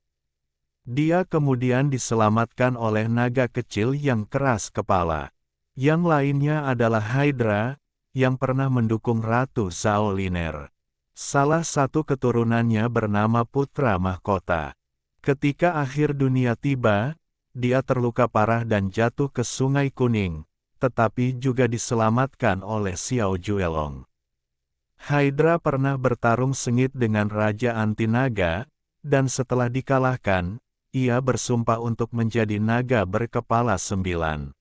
Dia kemudian diselamatkan oleh naga kecil yang keras kepala. Yang lainnya adalah Hydra, yang pernah mendukung Ratu Zhao Liner. Salah satu keturunannya bernama Putra Mahkota. Ketika akhir dunia tiba, dia terluka parah dan jatuh ke Sungai Kuning, tetapi juga diselamatkan oleh Xiao Juelong. Hydra pernah bertarung sengit dengan Raja Anti Naga, dan setelah dikalahkan, ia bersumpah untuk menjadi naga berkepala 9.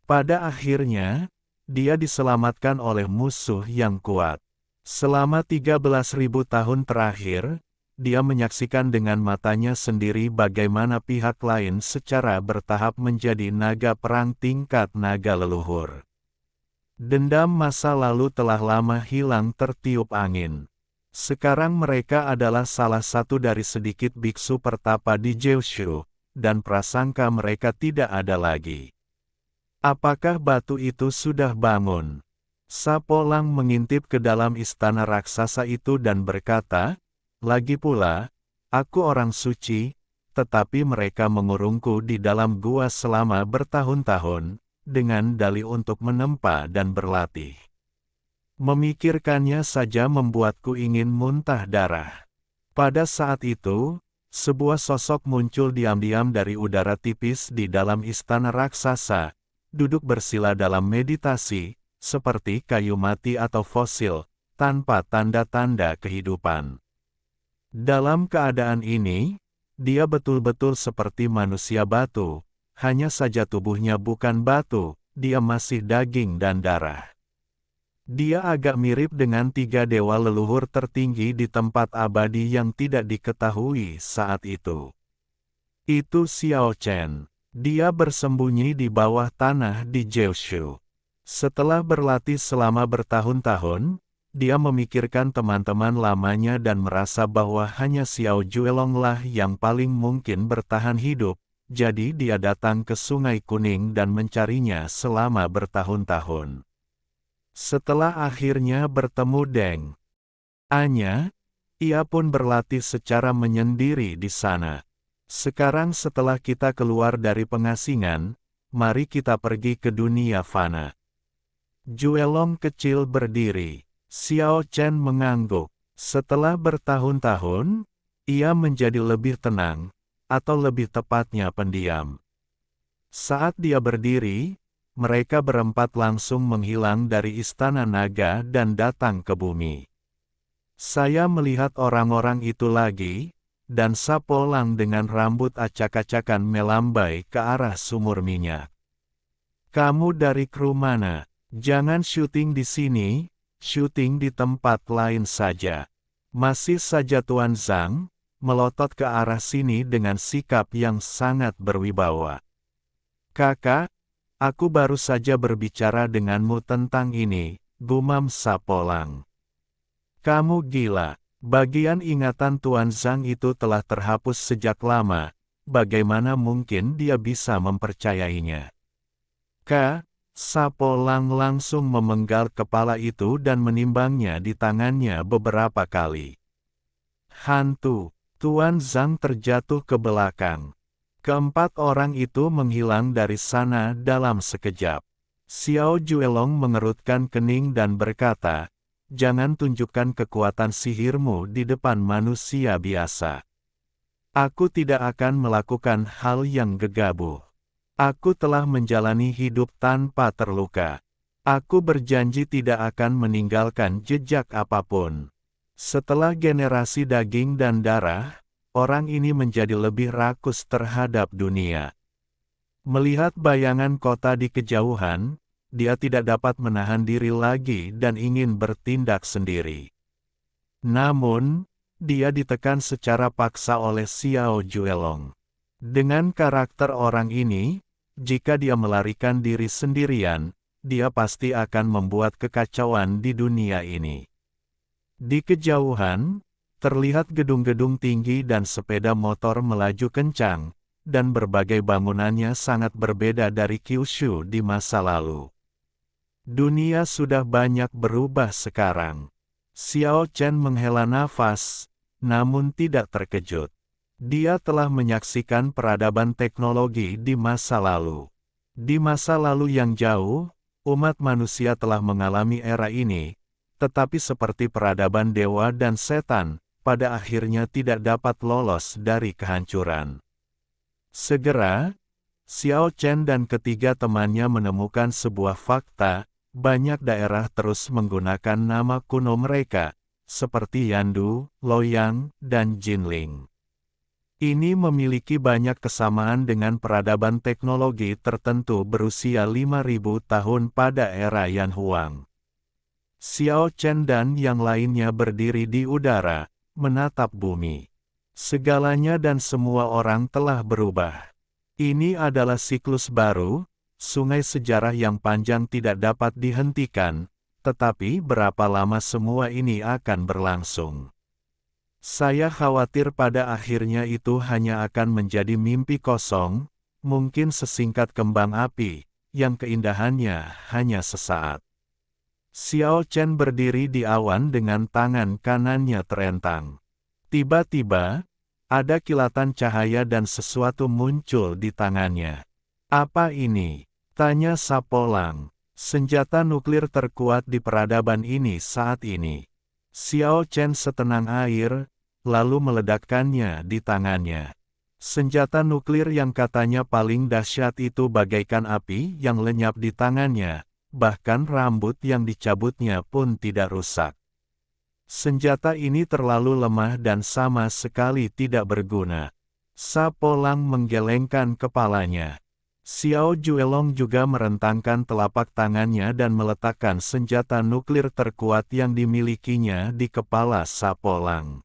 Pada akhirnya, dia diselamatkan oleh musuh yang kuat. Selama 13.000 tahun terakhir, dia menyaksikan dengan matanya sendiri bagaimana pihak lain secara bertahap menjadi naga perang tingkat naga leluhur. Dendam masa lalu telah lama hilang tertiup angin. Sekarang mereka adalah salah satu dari sedikit biksu pertapa di Jiushu, dan prasangka mereka tidak ada lagi. Apakah batu itu sudah bangun? Sapo Lang mengintip ke dalam istana raksasa itu dan berkata, "Lagi pula, aku orang suci, tetapi mereka mengurungku di dalam gua selama bertahun-tahun, dengan dalih untuk menempa dan berlatih. Memikirkannya saja membuatku ingin muntah darah." Pada saat itu, sebuah sosok muncul diam-diam dari udara tipis di dalam istana raksasa, duduk bersila dalam meditasi, seperti kayu mati atau fosil, tanpa tanda-tanda kehidupan. Dalam keadaan ini, dia betul-betul seperti manusia batu, hanya saja tubuhnya bukan batu, dia masih daging dan darah. Dia agak mirip dengan 3 dewa leluhur tertinggi di tempat abadi yang tidak diketahui saat itu. Itu Xiao Chen. Dia bersembunyi di bawah tanah di Jiushu. Setelah berlatih selama bertahun-tahun, dia memikirkan teman-teman lamanya dan merasa bahwa hanya Xiao Juelong lah yang paling mungkin bertahan hidup, jadi dia datang ke Sungai Kuning dan mencarinya selama bertahun-tahun. Setelah akhirnya bertemu Deng Anya, ia pun berlatih secara menyendiri di sana. Sekarang setelah kita keluar dari pengasingan, mari kita pergi ke dunia fana. Juelong kecil berdiri. Xiao Chen mengangguk. Setelah bertahun-tahun, ia menjadi lebih tenang, atau lebih tepatnya pendiam. Saat dia berdiri, mereka berempat langsung menghilang dari istana naga dan datang ke bumi. Saya melihat orang-orang itu lagi, dan Sapolang dengan rambut acak-acakan melambai ke arah sumur minyak. Kamu dari kru mana? Jangan syuting di sini, syuting di tempat lain saja. Masih saja Tuan Zhang, melotot ke arah sini dengan sikap yang sangat berwibawa. Kakak, aku baru saja berbicara denganmu tentang ini, gumam Sapolang. Kamu gila, bagian ingatan Tuan Zhang itu telah terhapus sejak lama, bagaimana mungkin dia bisa mempercayainya? Sapolang langsung memenggal kepala itu dan menimbangnya di tangannya beberapa kali. Hantu, Tuan Zhang terjatuh ke belakang. Keempat orang itu menghilang dari sana dalam sekejap. Xiao Juelong mengerutkan kening dan berkata, jangan tunjukkan kekuatan sihirmu di depan manusia biasa. Aku tidak akan melakukan hal yang gegabah. Aku telah menjalani hidup tanpa terluka. Aku berjanji tidak akan meninggalkan jejak apapun. Setelah generasi daging dan darah, orang ini menjadi lebih rakus terhadap dunia. Melihat bayangan kota di kejauhan, dia tidak dapat menahan diri lagi dan ingin bertindak sendiri. Namun, dia ditekan secara paksa oleh Xiao Juelong. Dengan karakter orang ini, jika dia melarikan diri sendirian, dia pasti akan membuat kekacauan di dunia ini. Di kejauhan, terlihat gedung-gedung tinggi dan sepeda motor melaju kencang, dan berbagai bangunannya sangat berbeda dari Kyushu di masa lalu. Dunia sudah banyak berubah sekarang. Xiao Chen menghela nafas, namun tidak terkejut. Dia telah menyaksikan peradaban teknologi di masa lalu. Di masa lalu yang jauh, umat manusia telah mengalami era ini, tetapi seperti peradaban dewa dan setan, pada akhirnya tidak dapat lolos dari kehancuran. Segera, Xiao Chen dan ketiga temannya menemukan sebuah fakta, banyak daerah terus menggunakan nama kuno mereka, seperti Yandu, Loyang, dan Jinling. Ini memiliki banyak kesamaan dengan peradaban teknologi tertentu berusia 5.000 tahun pada era Yan Huang. Xiao Chen dan yang lainnya berdiri di udara, menatap bumi. Segalanya dan semua orang telah berubah. Ini adalah siklus baru, sungai sejarah yang panjang tidak dapat dihentikan, tetapi berapa lama semua ini akan berlangsung? Saya khawatir pada akhirnya itu hanya akan menjadi mimpi kosong, mungkin sesingkat kembang api, yang keindahannya hanya sesaat. Xiao Chen berdiri di awan dengan tangan kanannya terentang. Tiba-tiba, ada kilatan cahaya dan sesuatu muncul di tangannya. Apa ini? Tanya Sapolang. Senjata nuklir terkuat di peradaban ini saat ini. Xiao Chen setenang air, lalu meledakkannya di tangannya. Senjata nuklir yang katanya paling dahsyat itu bagaikan api yang lenyap di tangannya, bahkan rambut yang dicabutnya pun tidak rusak. Senjata ini terlalu lemah dan sama sekali tidak berguna. Sapolang menggelengkan kepalanya. Xiao Juelong juga merentangkan telapak tangannya dan meletakkan senjata nuklir terkuat yang dimilikinya di kepala Sapolang.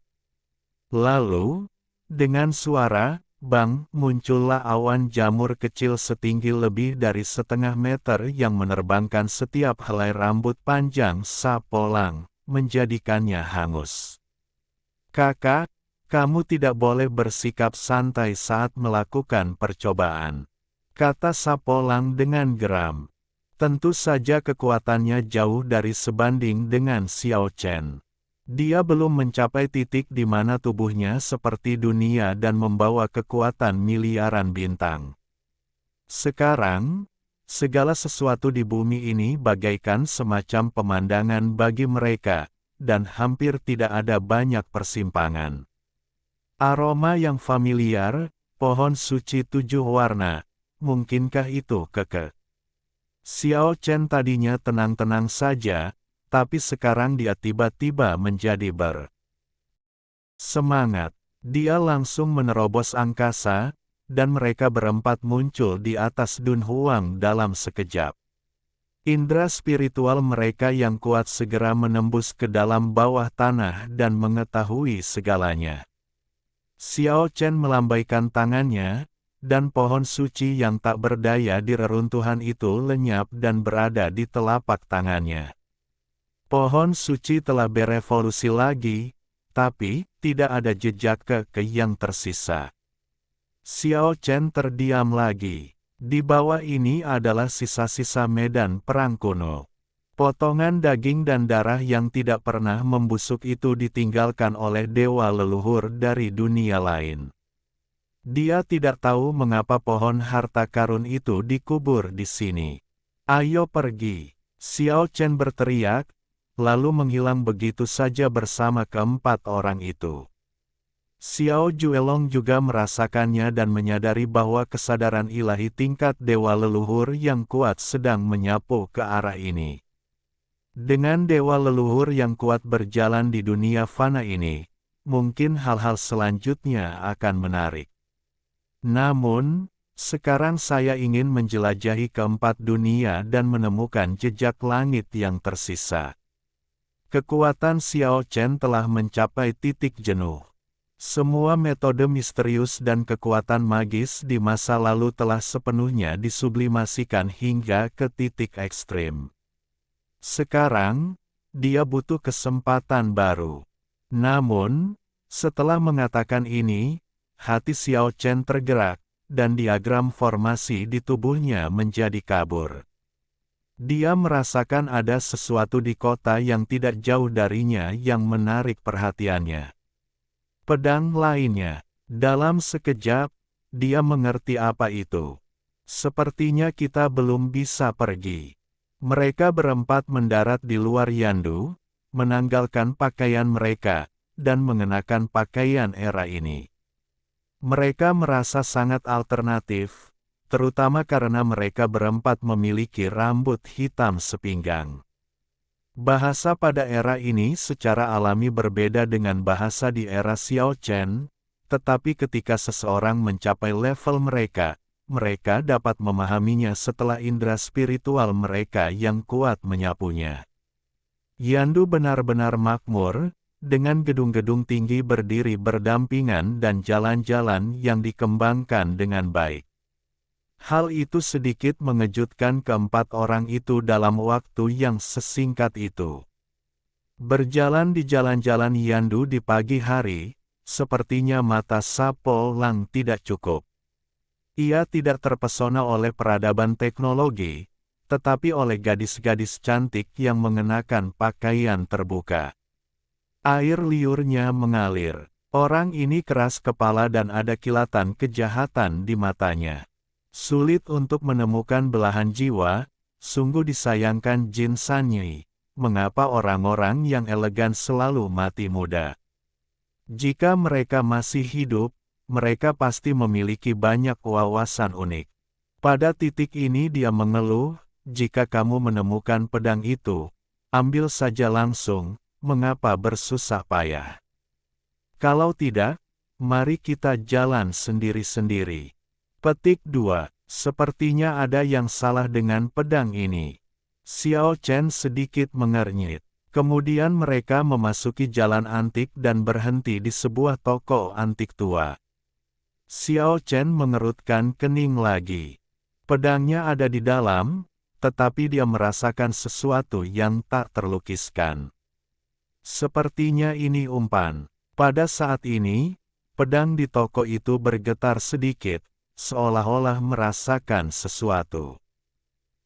Lalu, dengan suara, bang, muncullah awan jamur kecil setinggi lebih dari 1/2 meter yang menerbangkan setiap helai rambut panjang Sapolang, menjadikannya hangus. Kakak, kamu tidak boleh bersikap santai saat melakukan percobaan, kata Sapolang dengan geram. Tentu saja kekuatannya jauh dari sebanding dengan Xiao Chen. Dia belum mencapai titik di mana tubuhnya seperti dunia dan membawa kekuatan miliaran bintang. Sekarang, segala sesuatu di bumi ini bagaikan semacam pemandangan bagi mereka, dan hampir tidak ada banyak persimpangan. Aroma yang familiar, pohon suci 7 warna, mungkinkah itu Keke? Xiao Chen tadinya tenang-tenang saja, tapi sekarang dia tiba-tiba menjadi bersemangat. Dia langsung menerobos angkasa, dan mereka berempat muncul di atas Dunhuang dalam sekejap. Indra spiritual mereka yang kuat segera menembus ke dalam bawah tanah dan mengetahui segalanya. Xiao Chen melambaikan tangannya, dan pohon suci yang tak berdaya di reruntuhan itu lenyap dan berada di telapak tangannya. Pohon suci telah berevolusi lagi, tapi tidak ada jejak Keke yang tersisa. Xiao Chen terdiam lagi. Di bawah ini adalah sisa-sisa medan perang kuno. Potongan daging dan darah yang tidak pernah membusuk itu ditinggalkan oleh dewa leluhur dari dunia lain. Dia tidak tahu mengapa pohon harta karun itu dikubur di sini. Ayo pergi, Xiao Chen berteriak, lalu menghilang begitu saja bersama keempat orang itu. Xiao Juelong juga merasakannya dan menyadari bahwa kesadaran ilahi tingkat dewa leluhur yang kuat sedang menyapu ke arah ini. Dengan dewa leluhur yang kuat berjalan di dunia fana ini, mungkin hal-hal selanjutnya akan menarik. Namun, sekarang saya ingin menjelajahi keempat dunia dan menemukan jejak langit yang tersisa. Kekuatan Xiao Chen telah mencapai titik jenuh. Semua metode misterius dan kekuatan magis di masa lalu telah sepenuhnya disublimasikan hingga ke titik ekstrim. Sekarang, dia butuh kesempatan baru. Namun, setelah mengatakan ini, hati Xiao Chen tergerak, dan diagram formasi di tubuhnya menjadi kabur. Dia merasakan ada sesuatu di kota yang tidak jauh darinya yang menarik perhatiannya. Pedang lainnya. Dalam sekejap, dia mengerti apa itu. Sepertinya kita belum bisa pergi. Mereka berempat mendarat di luar Yandu, menanggalkan pakaian mereka, dan mengenakan pakaian era ini. Mereka merasa sangat alternatif, terutama karena mereka berempat memiliki rambut hitam sepinggang. Bahasa pada era ini secara alami berbeda dengan bahasa di era Xiao Chen, tetapi ketika seseorang mencapai level mereka, mereka dapat memahaminya setelah indera spiritual mereka yang kuat menyapunya. Yandu benar-benar makmur, dengan gedung-gedung tinggi berdiri berdampingan dan jalan-jalan yang dikembangkan dengan baik. Hal itu sedikit mengejutkan keempat orang itu dalam waktu yang sesingkat itu. Berjalan di jalan-jalan Yandu di pagi hari, sepertinya mata Sapolang tidak cukup. Ia tidak terpesona oleh peradaban teknologi, tetapi oleh gadis-gadis cantik yang mengenakan pakaian terbuka. Air liurnya mengalir. Orang ini keras kepala dan ada kilatan kejahatan di matanya. Sulit untuk menemukan belahan jiwa, sungguh disayangkan Jin Sanyi. Mengapa orang-orang yang elegan selalu mati muda? Jika mereka masih hidup, mereka pasti memiliki banyak wawasan unik. Pada titik ini dia mengeluh, jika kamu menemukan pedang itu, ambil saja langsung. Mengapa bersusah payah? Kalau tidak, mari kita jalan sendiri-sendiri. Petik 2. Sepertinya ada yang salah dengan pedang ini. Xiao Chen sedikit mengernyit. Kemudian mereka memasuki jalan antik dan berhenti di sebuah toko antik tua. Xiao Chen mengerutkan kening lagi. Pedangnya ada di dalam, tetapi dia merasakan sesuatu yang tak terlukiskan. Sepertinya ini umpan. Pada saat ini, pedang di toko itu bergetar sedikit, seolah-olah merasakan sesuatu.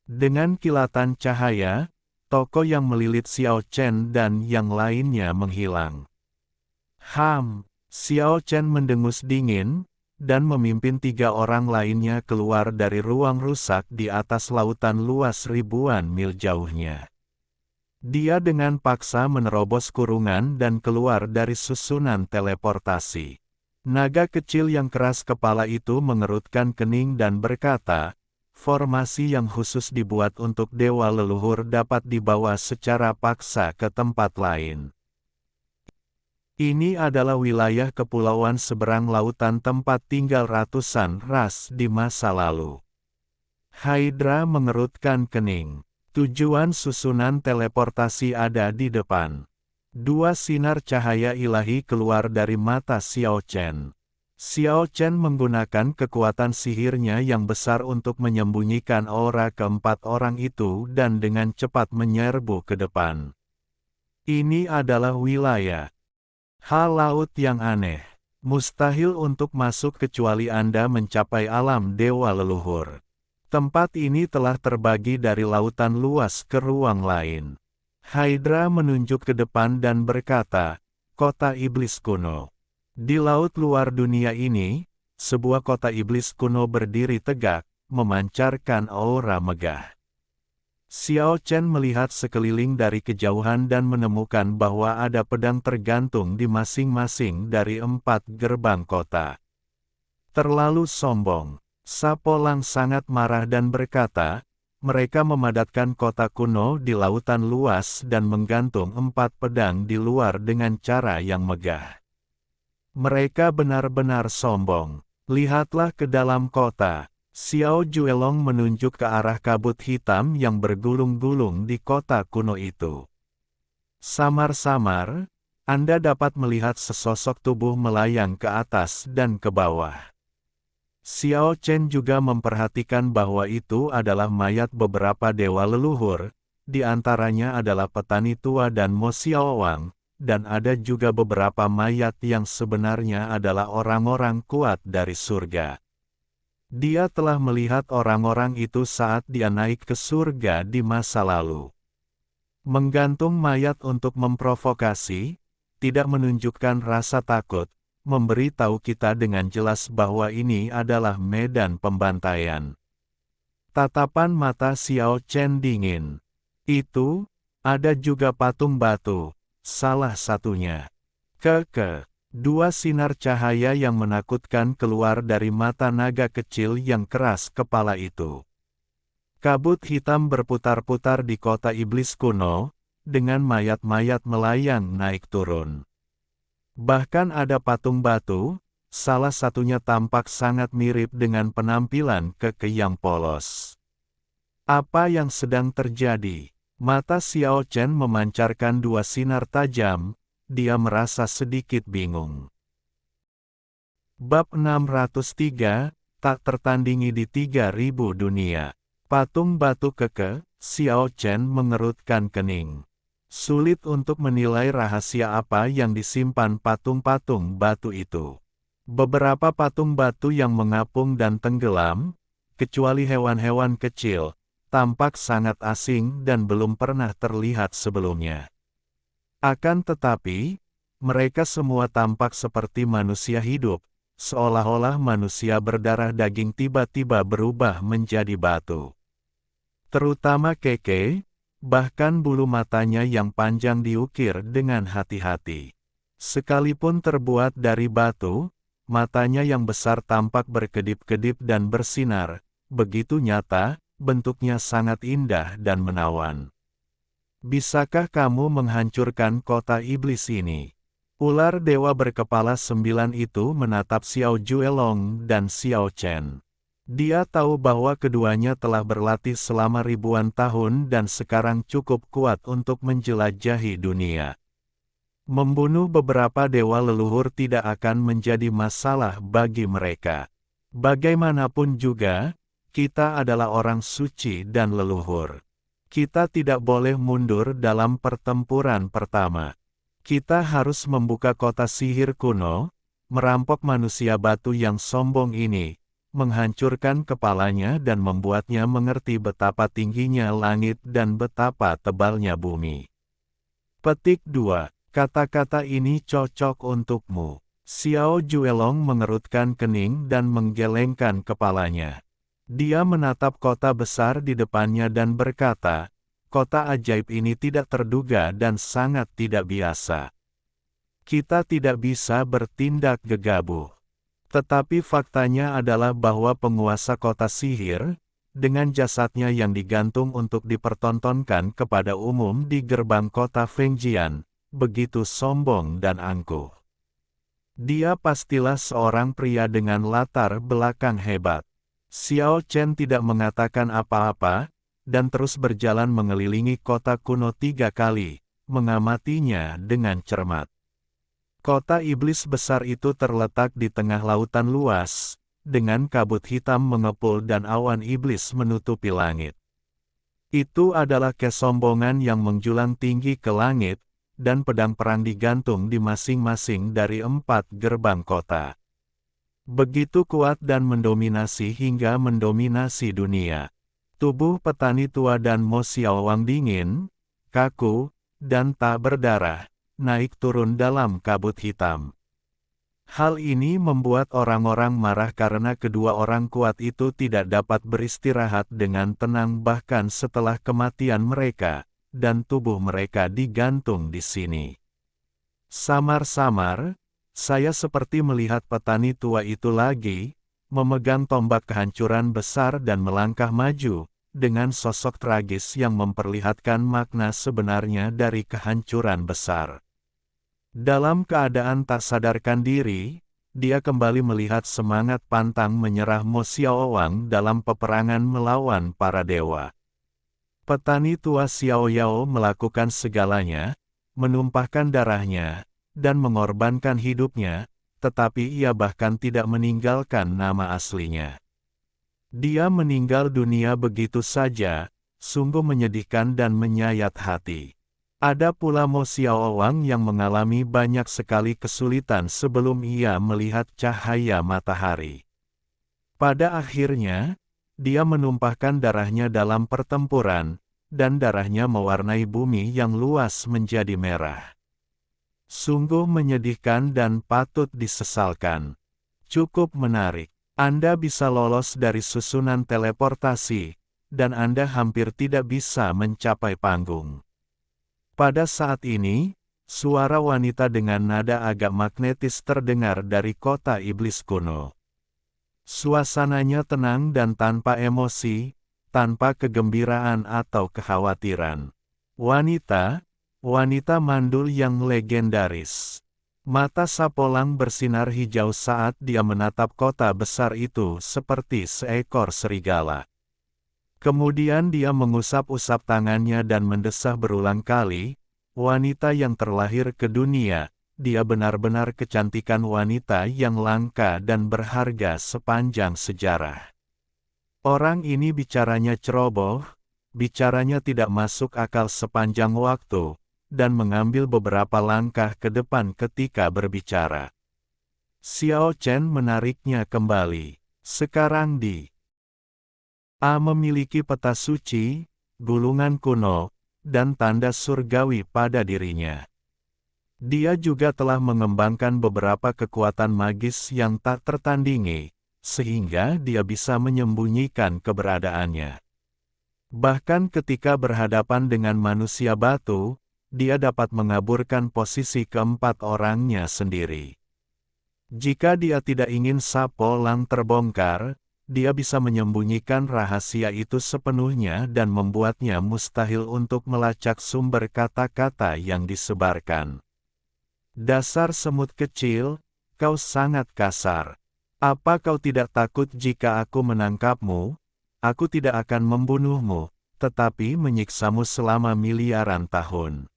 Dengan kilatan cahaya, toko yang melilit Xiao Chen dan yang lainnya menghilang. Xiao Chen mendengus dingin, dan memimpin 3 orang lainnya keluar dari ruang rusak di atas lautan luas ribuan mil jauhnya. Dia dengan paksa menerobos kurungan dan keluar dari susunan teleportasi. Naga kecil yang keras kepala itu mengerutkan kening dan berkata, formasi yang khusus dibuat untuk dewa leluhur dapat dibawa secara paksa ke tempat lain. Ini adalah wilayah kepulauan seberang lautan tempat tinggal ratusan ras di masa lalu. Hydra mengerutkan kening. Tujuan susunan teleportasi ada di depan. 2 sinar cahaya ilahi keluar dari mata Xiao Chen. Xiao Chen menggunakan kekuatan sihirnya yang besar untuk menyembunyikan aura keempat orang itu dan dengan cepat menyerbu ke depan. Ini adalah wilayah laut yang aneh. Mustahil untuk masuk kecuali Anda mencapai alam dewa leluhur. Tempat ini telah terbagi dari lautan luas ke ruang lain. Hydra menunjuk ke depan dan berkata, kota iblis kuno. Di laut luar dunia ini, sebuah kota iblis kuno berdiri tegak, memancarkan aura megah. Xiao Chen melihat sekeliling dari kejauhan dan menemukan bahwa ada pedang tergantung di masing-masing dari 4 gerbang kota. Terlalu sombong. Sapo Lang sangat marah dan berkata, mereka memadatkan kota kuno di lautan luas dan menggantung 4 pedang di luar dengan cara yang megah. Mereka benar-benar sombong. Lihatlah ke dalam kota. Xiao Juelong menunjuk ke arah kabut hitam yang bergulung-gulung di kota kuno itu. Samar-samar, Anda dapat melihat sesosok tubuh melayang ke atas dan ke bawah. Xiao Chen juga memperhatikan bahwa itu adalah mayat beberapa dewa leluhur, di antaranya adalah petani tua dan Mo Xiaowang, dan ada juga beberapa mayat yang sebenarnya adalah orang-orang kuat dari surga. Dia telah melihat orang-orang itu saat dia naik ke surga di masa lalu. Menggantung mayat untuk memprovokasi, tidak menunjukkan rasa takut, memberi tahu kita dengan jelas bahwa ini adalah medan pembantaian. Tatapan mata Xiao Chen dingin. Itu, ada juga patung batu, salah satunya. 2 sinar cahaya yang menakutkan keluar dari mata naga kecil yang keras kepala itu. Kabut hitam berputar-putar di kota iblis kuno, dengan mayat-mayat melayang naik turun. Bahkan ada patung batu, salah satunya tampak sangat mirip dengan penampilan keke yang polos. Apa yang sedang terjadi? Mata Xiao Chen memancarkan 2 sinar tajam. Dia merasa sedikit bingung. Bab 603, tak tertandingi di 3000 dunia. Patung batu keke, Xiao Chen mengerutkan kening. Sulit untuk menilai rahasia apa yang disimpan patung-patung batu itu. Beberapa patung batu yang mengapung dan tenggelam, kecuali hewan-hewan kecil, tampak sangat asing dan belum pernah terlihat sebelumnya. Akan tetapi, mereka semua tampak seperti manusia hidup, seolah-olah manusia berdarah daging tiba-tiba berubah menjadi batu. Terutama keke, bahkan bulu matanya yang panjang diukir dengan hati-hati. Sekalipun terbuat dari batu, matanya yang besar tampak berkedip-kedip dan bersinar, begitu nyata, bentuknya sangat indah dan menawan. Bisakah kamu menghancurkan kota iblis ini? Ular dewa berkepala 9 itu menatap Xiao Juelong dan Xiao Chen. Dia tahu bahwa keduanya telah berlatih selama ribuan tahun dan sekarang cukup kuat untuk menjelajahi dunia. Membunuh beberapa dewa leluhur tidak akan menjadi masalah bagi mereka. Bagaimanapun juga, kita adalah orang suci dan leluhur. Kita tidak boleh mundur dalam pertempuran pertama. Kita harus membuka kota sihir kuno, merampok manusia batu yang sombong ini, menghancurkan kepalanya dan membuatnya mengerti betapa tingginya langit dan betapa tebalnya bumi. Petik 2. Kata-kata ini cocok untukmu. Xiao Juelong mengerutkan kening dan menggelengkan kepalanya. Dia menatap kota besar di depannya dan berkata, kota ajaib ini tidak terduga dan sangat tidak biasa. Kita tidak bisa bertindak gegabah. Tetapi faktanya adalah bahwa penguasa kota sihir, dengan jasadnya yang digantung untuk dipertontonkan kepada umum di gerbang kota Fengjian, begitu sombong dan angkuh. Dia pastilah seorang pria dengan latar belakang hebat. Xiao Chen tidak mengatakan apa-apa, dan terus berjalan mengelilingi kota kuno 3 kali, mengamatinya dengan cermat. Kota iblis besar itu terletak di tengah lautan luas, dengan kabut hitam mengepul dan awan iblis menutupi langit. Itu adalah kesombongan yang menjulang tinggi ke langit, dan pedang perang digantung di masing-masing dari 4 gerbang kota. Begitu kuat dan mendominasi hingga mendominasi dunia. Tubuh petani tua dan Mo Xiaowang dingin, kaku, dan tak berdarah, naik turun dalam kabut hitam. Hal ini membuat orang-orang marah karena kedua orang kuat itu tidak dapat beristirahat dengan tenang bahkan setelah kematian mereka, dan tubuh mereka digantung di sini. Samar-samar, saya seperti melihat petani tua itu lagi, memegang tombak kehancuran besar dan melangkah maju, dengan sosok tragis yang memperlihatkan makna sebenarnya dari kehancuran besar. Dalam keadaan tak sadarkan diri, dia kembali melihat semangat pantang menyerah Mo Xiaowang dalam peperangan melawan para dewa. Petani tua Xiao Yao melakukan segalanya, menumpahkan darahnya, dan mengorbankan hidupnya, tetapi ia bahkan tidak meninggalkan nama aslinya. Dia meninggal dunia begitu saja, sungguh menyedihkan dan menyayat hati. Ada pula Mo Xiaowang yang mengalami banyak sekali kesulitan sebelum ia melihat cahaya matahari. Pada akhirnya, dia menumpahkan darahnya dalam pertempuran, dan darahnya mewarnai bumi yang luas menjadi merah. Sungguh menyedihkan dan patut disesalkan. Cukup menarik. Anda bisa lolos dari susunan teleportasi, dan Anda hampir tidak bisa mencapai panggung. Pada saat ini, suara wanita dengan nada agak magnetis terdengar dari kota iblis kuno. Suasananya tenang dan tanpa emosi, tanpa kegembiraan atau kekhawatiran. Wanita mandul yang legendaris. Mata Sapolang bersinar hijau saat dia menatap kota besar itu seperti seekor serigala. Kemudian dia mengusap-usap tangannya dan mendesah berulang kali, wanita yang terlahir ke dunia. Dia benar-benar kecantikan wanita yang langka dan berharga sepanjang sejarah. Orang ini bicaranya ceroboh, bicaranya tidak masuk akal sepanjang waktu, dan mengambil beberapa langkah ke depan ketika berbicara. Xiao Chen menariknya kembali. Sekarang A memiliki peta suci, gulungan kuno, dan tanda surgawi pada dirinya. Dia juga telah mengembangkan beberapa kekuatan magis yang tak tertandingi, sehingga dia bisa menyembunyikan keberadaannya. Bahkan ketika berhadapan dengan manusia batu, dia dapat mengaburkan posisi keempat orangnya sendiri. Jika dia tidak ingin Sapolang terbongkar, dia bisa menyembunyikan rahasia itu sepenuhnya dan membuatnya mustahil untuk melacak sumber kata-kata yang disebarkan. Dasar semut kecil, kau sangat kasar. Apa kau tidak takut jika aku menangkapmu? Aku tidak akan membunuhmu, tetapi menyiksamu selama miliaran tahun.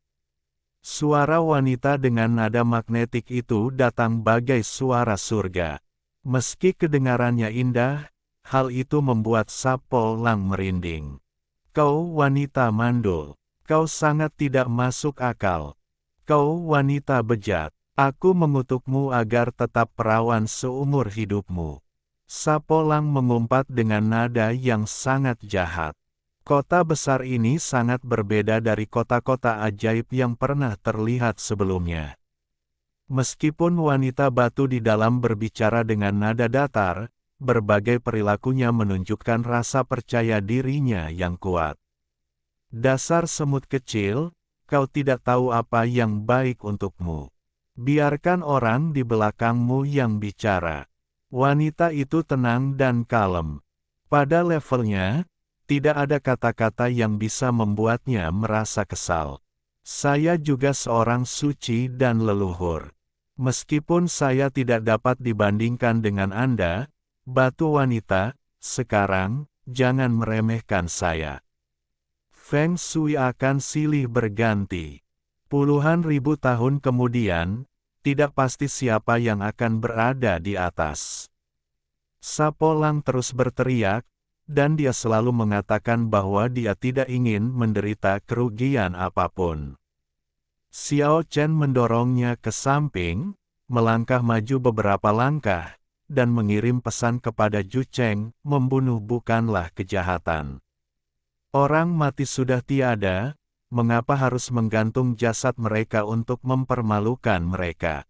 Suara wanita dengan nada magnetik itu datang bagai suara surga. Meski kedengarannya indah, hal itu membuat Sapo Lang merinding. Kau wanita mandul. Kau sangat tidak masuk akal. Kau wanita bejat. Aku mengutukmu agar tetap perawan seumur hidupmu. Sapo Lang mengumpat dengan nada yang sangat jahat. Kota besar ini sangat berbeda dari kota-kota ajaib yang pernah terlihat sebelumnya. Meskipun wanita batu di dalam berbicara dengan nada datar, berbagai perilakunya menunjukkan rasa percaya dirinya yang kuat. Dasar semut kecil, kau tidak tahu apa yang baik untukmu. Biarkan orang di belakangmu yang bicara. Wanita itu tenang dan kalem. Pada levelnya, tidak ada kata-kata yang bisa membuatnya merasa kesal. Saya juga seorang suci dan leluhur. Meskipun saya tidak dapat dibandingkan dengan Anda, batu wanita, sekarang, jangan meremehkan saya. Feng Shui akan silih berganti. Puluhan ribu tahun kemudian, tidak pasti siapa yang akan berada di atas. Sapo Lang terus berteriak, dan dia selalu mengatakan bahwa dia tidak ingin menderita kerugian apapun. Xiao Chen mendorongnya ke samping, melangkah maju beberapa langkah, dan mengirim pesan kepada Ju Cheng, membunuh bukanlah kejahatan. Orang mati sudah tiada, mengapa harus menggantung jasad mereka untuk mempermalukan mereka?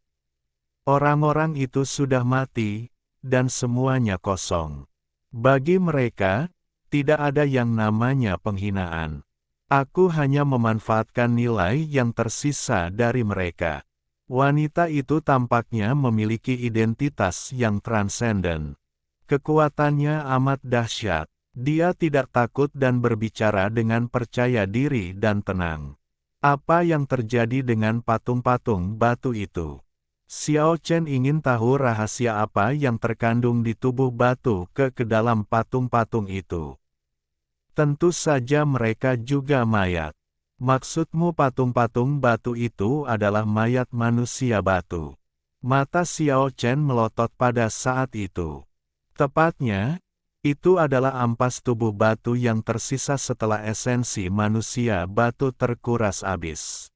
Orang-orang itu sudah mati, dan semuanya kosong. Bagi mereka, tidak ada yang namanya penghinaan. Aku hanya memanfaatkan nilai yang tersisa dari mereka. Wanita itu tampaknya memiliki identitas yang transenden. Kekuatannya amat dahsyat. Dia tidak takut dan berbicara dengan percaya diri dan tenang. Apa yang terjadi dengan patung-patung batu itu? Xiao Chen ingin tahu rahasia apa yang terkandung di tubuh batu ke dalam patung-patung itu. Tentu saja mereka juga mayat. Maksudmu patung-patung batu itu adalah mayat manusia batu. Mata Xiao Chen melotot pada saat itu. Tepatnya, itu adalah ampas tubuh batu yang tersisa setelah esensi manusia batu terkuras habis.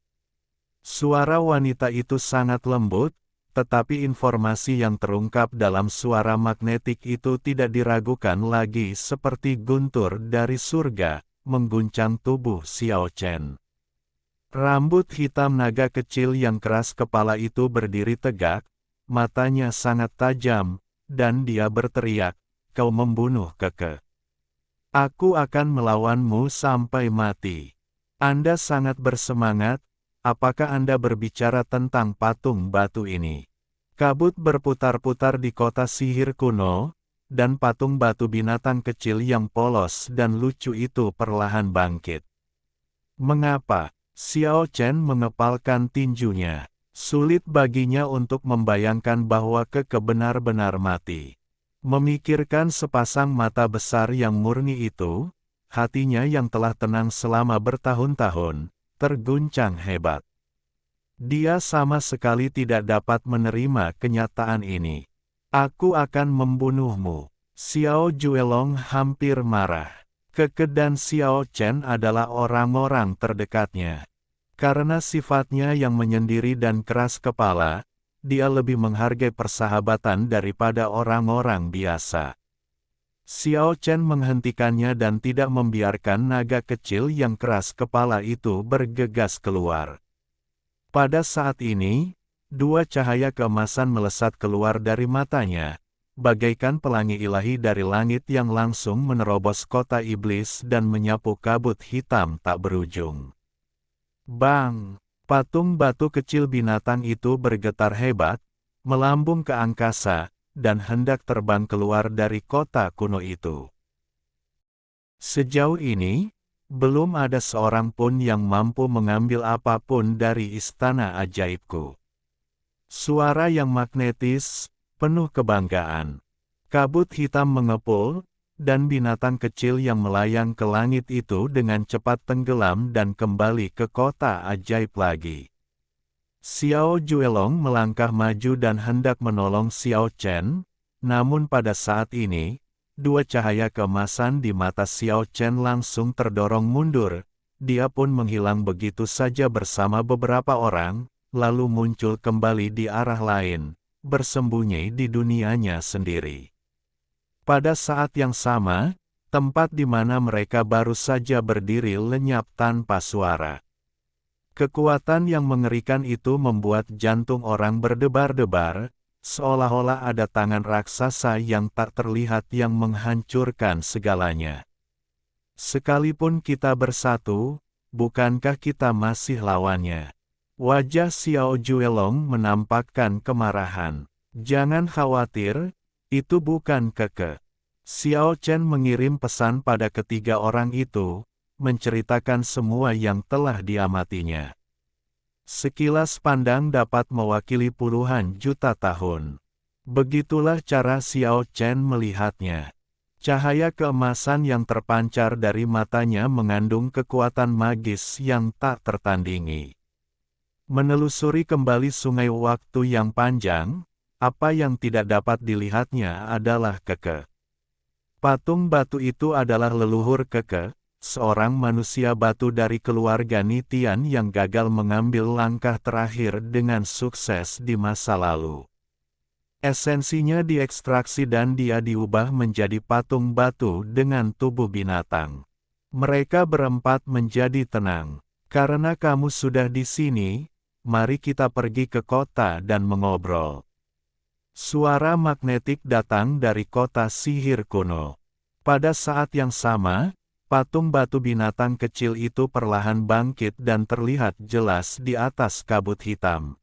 Suara wanita itu sangat lembut, tetapi informasi yang terungkap dalam suara magnetik itu tidak diragukan lagi seperti guntur dari surga, mengguncang tubuh Xiao Chen. Rambut hitam naga kecil yang keras kepala itu berdiri tegak, matanya sangat tajam, dan dia berteriak, "Kau membunuh Keke. Aku akan melawanmu sampai mati. Anda sangat bersemangat. Apakah Anda berbicara tentang patung batu ini?" Kabut berputar-putar di kota sihir kuno, dan patung batu binatang kecil yang polos dan lucu itu perlahan bangkit. Mengapa? Xiao Chen mengepalkan tinjunya. Sulit baginya untuk membayangkan bahwa Keke benar-benar mati. Memikirkan sepasang mata besar yang murni itu, hatinya yang telah tenang selama bertahun-tahun, terguncang hebat. Dia sama sekali tidak dapat menerima kenyataan ini. Aku akan membunuhmu. Xiao Juelong hampir marah. Keke dan Xiao Chen adalah orang-orang terdekatnya. Karena sifatnya yang menyendiri dan keras kepala, dia lebih menghargai persahabatan daripada orang-orang biasa. Xiao Chen menghentikannya dan tidak membiarkan naga kecil yang keras kepala itu bergegas keluar. Pada saat ini, dua cahaya keemasan melesat keluar dari matanya, bagaikan pelangi ilahi dari langit yang langsung menerobos kota iblis dan menyapu kabut hitam tak berujung. Bang! Patung batu kecil binatang itu bergetar hebat, melambung ke angkasa, dan hendak terbang keluar dari kota kuno itu. Sejauh ini, belum ada seorang pun yang mampu mengambil apapun dari istana ajaibku. Suara yang magnetis, penuh kebanggaan. Kabut hitam mengepul, dan binatang kecil yang melayang ke langit itu dengan cepat tenggelam dan kembali ke kota ajaib lagi. Xiao Juelong melangkah maju dan hendak menolong Xiao Chen, namun pada saat ini, dua cahaya keemasan di mata Xiao Chen langsung terdorong mundur. Dia pun menghilang begitu saja bersama beberapa orang, lalu muncul kembali di arah lain, bersembunyi di dunianya sendiri. Pada saat yang sama, tempat di mana mereka baru saja berdiri lenyap tanpa suara. Kekuatan yang mengerikan itu membuat jantung orang berdebar-debar, seolah-olah ada tangan raksasa yang tak terlihat yang menghancurkan segalanya. Sekalipun kita bersatu, bukankah kita masih lawannya? Wajah Xiao Juelong menampakkan kemarahan. Jangan khawatir, itu bukan Keke. Xiao Chen mengirim pesan pada ketiga orang itu, menceritakan semua yang telah diamatinya. Sekilas pandang dapat mewakili puluhan juta tahun. Begitulah cara Xiao Chen melihatnya. Cahaya keemasan yang terpancar dari matanya mengandung kekuatan magis yang tak tertandingi. Menelusuri kembali sungai waktu yang panjang, apa yang tidak dapat dilihatnya adalah Keke. Patung batu itu adalah leluhur Keke, seorang manusia batu dari keluarga Nitian yang gagal mengambil langkah terakhir dengan sukses di masa lalu. Esensinya diekstraksi dan dia diubah menjadi patung batu dengan tubuh binatang. Mereka berempat menjadi tenang. Karena kamu sudah di sini, mari kita pergi ke kota dan mengobrol. Suara magnetik datang dari kota sihir kuno. Pada saat yang sama, patung batu binatang kecil itu perlahan bangkit dan terlihat jelas di atas kabut hitam.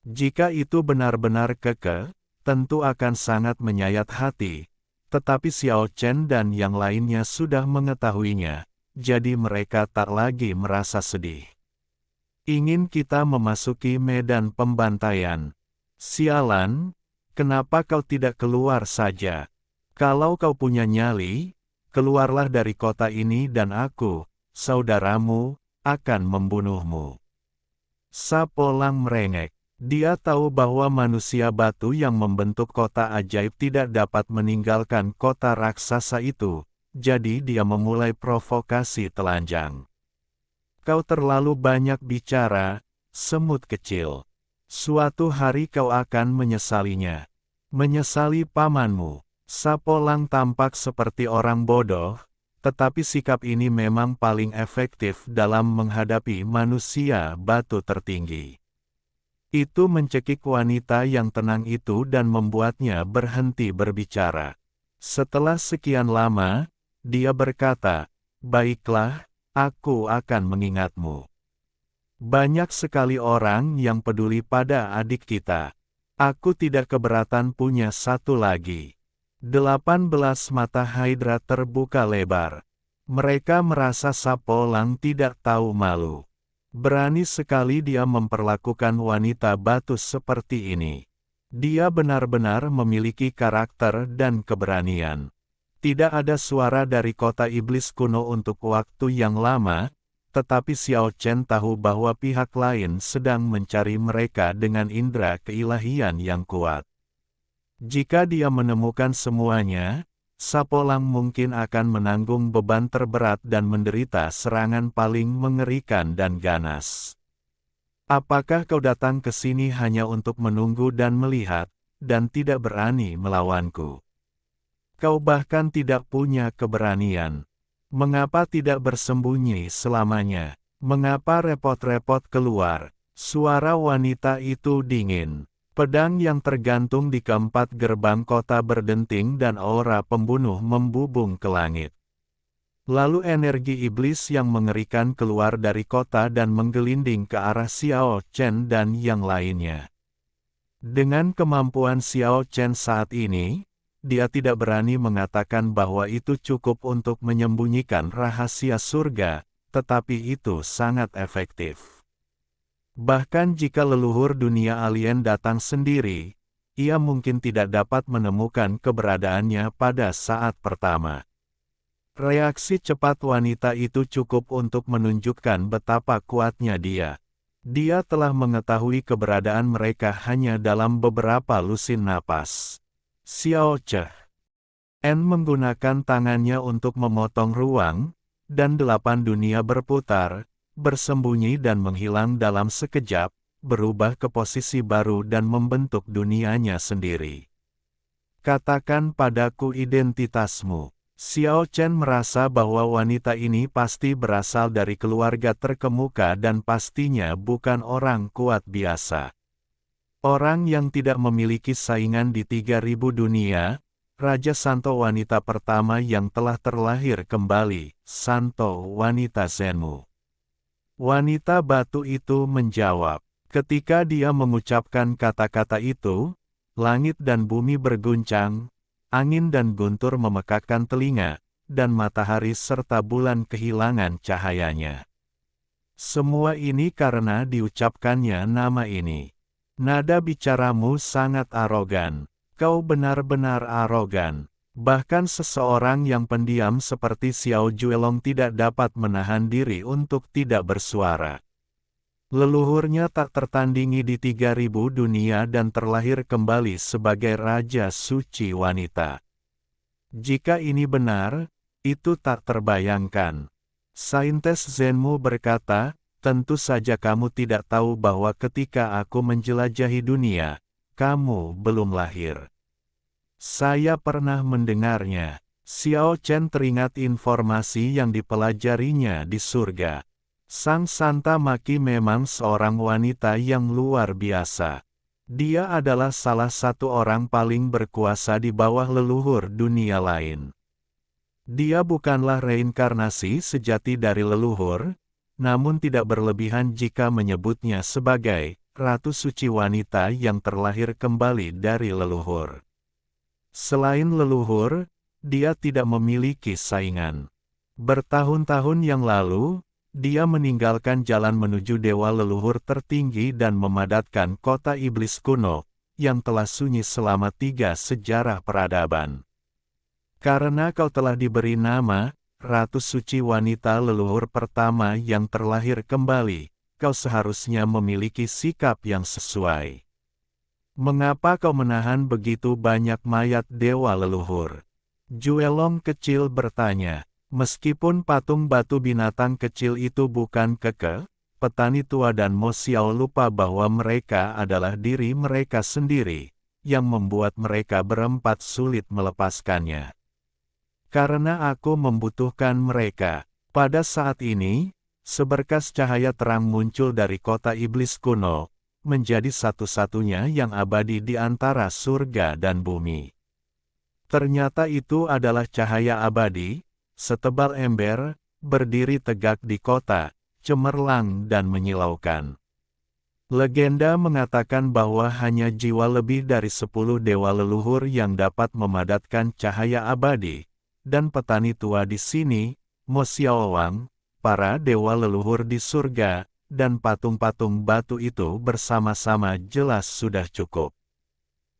Jika itu benar-benar Keke, tentu akan sangat menyayat hati, tetapi Xiao Chen dan yang lainnya sudah mengetahuinya, jadi mereka tak lagi merasa sedih. Ingin kita memasuki medan pembantaian. Sialan, kenapa kau tidak keluar saja? Kalau kau punya nyali, keluarlah dari kota ini dan aku, saudaramu, akan membunuhmu. Sapolang merengek. Dia tahu bahwa manusia batu yang membentuk kota ajaib tidak dapat meninggalkan kota raksasa itu, jadi dia memulai provokasi telanjang. Kau terlalu banyak bicara, semut kecil. Suatu hari kau akan menyesalinya. Menyesali pamanmu. Sapolang tampak seperti orang bodoh, tetapi sikap ini memang paling efektif dalam menghadapi manusia batu tertinggi. Itu mencekik wanita yang tenang itu dan membuatnya berhenti berbicara. Setelah sekian lama, dia berkata, "Baiklah, aku akan mengingatmu. Banyak sekali orang yang peduli pada adik kita. Aku tidak keberatan punya satu lagi." 18 mata Hydra terbuka lebar. Mereka merasa Sapolang tidak tahu malu. Berani sekali dia memperlakukan wanita batu seperti ini. Dia benar-benar memiliki karakter dan keberanian. Tidak ada suara dari kota iblis kuno untuk waktu yang lama, tetapi Xiao Chen tahu bahwa pihak lain sedang mencari mereka dengan indera keilahian yang kuat. Jika dia menemukan semuanya, Sapolang mungkin akan menanggung beban terberat dan menderita serangan paling mengerikan dan ganas. Apakah kau datang ke sini hanya untuk menunggu dan melihat, dan tidak berani melawanku? Kau bahkan tidak punya keberanian. Mengapa tidak bersembunyi selamanya? Mengapa repot-repot keluar? Suara wanita itu dingin. Pedang yang tergantung di keempat gerbang kota berdenting dan aura pembunuh membubung ke langit. Lalu energi iblis yang mengerikan keluar dari kota dan menggelinding ke arah Xiao Chen dan yang lainnya. Dengan kemampuan Xiao Chen saat ini, dia tidak berani mengatakan bahwa itu cukup untuk menyembunyikan rahasia surga, tetapi itu sangat efektif. Bahkan jika leluhur dunia alien datang sendiri, ia mungkin tidak dapat menemukan keberadaannya pada saat pertama. Reaksi cepat wanita itu cukup untuk menunjukkan betapa kuatnya dia. Dia telah mengetahui keberadaan mereka hanya dalam beberapa lusin napas. Xiao Chen menggunakan tangannya untuk memotong ruang, dan 8 dunia berputar, bersembunyi dan menghilang dalam sekejap, berubah ke posisi baru dan membentuk dunianya sendiri. Katakan padaku identitasmu. Xiao Chen merasa bahwa wanita ini pasti berasal dari keluarga terkemuka dan pastinya bukan orang kuat biasa. Orang yang tidak memiliki saingan di 3000 dunia, Raja Santo wanita pertama yang telah terlahir kembali, Santo wanita Zenmu. Wanita batu itu menjawab. Ketika dia mengucapkan kata-kata itu, langit dan bumi berguncang, angin dan guntur memekakkan telinga, dan matahari serta bulan kehilangan cahayanya. Semua ini karena diucapkannya nama ini. Nada bicaramu sangat arogan. Kau benar-benar arogan. Bahkan seseorang yang pendiam seperti Xiao Juelong tidak dapat menahan diri untuk tidak bersuara. Leluhurnya tak tertandingi di 3000 dunia dan terlahir kembali sebagai Raja Suci Wanita. Jika ini benar, itu tak terbayangkan. Saintes Zenmu berkata, tentu saja kamu tidak tahu bahwa ketika aku menjelajahi dunia, kamu belum lahir. Saya pernah mendengarnya. Xiao Chen teringat informasi yang dipelajarinya di surga. Sang Santa Maki memang seorang wanita yang luar biasa. Dia adalah salah satu orang paling berkuasa di bawah leluhur dunia lain. Dia bukanlah reinkarnasi sejati dari leluhur, namun tidak berlebihan jika menyebutnya sebagai Ratu Suci Wanita yang terlahir kembali dari leluhur. Selain leluhur, dia tidak memiliki saingan. Bertahun-tahun yang lalu, dia meninggalkan jalan menuju dewa leluhur tertinggi dan memadatkan kota iblis kuno, yang telah sunyi selama 3 sejarah peradaban. Karena kau telah diberi nama, Ratu Suci Wanita leluhur pertama yang terlahir kembali, kau seharusnya memiliki sikap yang sesuai. Mengapa kau menahan begitu banyak mayat dewa leluhur? Juelong kecil bertanya. Meskipun patung batu binatang kecil itu bukan keke, petani tua dan Mo Xiao lupa bahwa mereka adalah diri mereka sendiri, yang membuat mereka berempat sulit melepaskannya. Karena aku membutuhkan mereka. Pada saat ini, seberkas cahaya terang muncul dari kota iblis kuno, menjadi satu-satunya yang abadi di antara surga dan bumi. Ternyata itu adalah cahaya abadi, setebal ember, berdiri tegak di kota, cemerlang dan menyilaukan. Legenda mengatakan bahwa hanya jiwa lebih dari 10 dewa leluhur yang dapat memadatkan cahaya abadi, dan petani tua di sini, Mo Xiaowang, para dewa leluhur di surga, dan patung-patung batu itu bersama-sama jelas sudah cukup.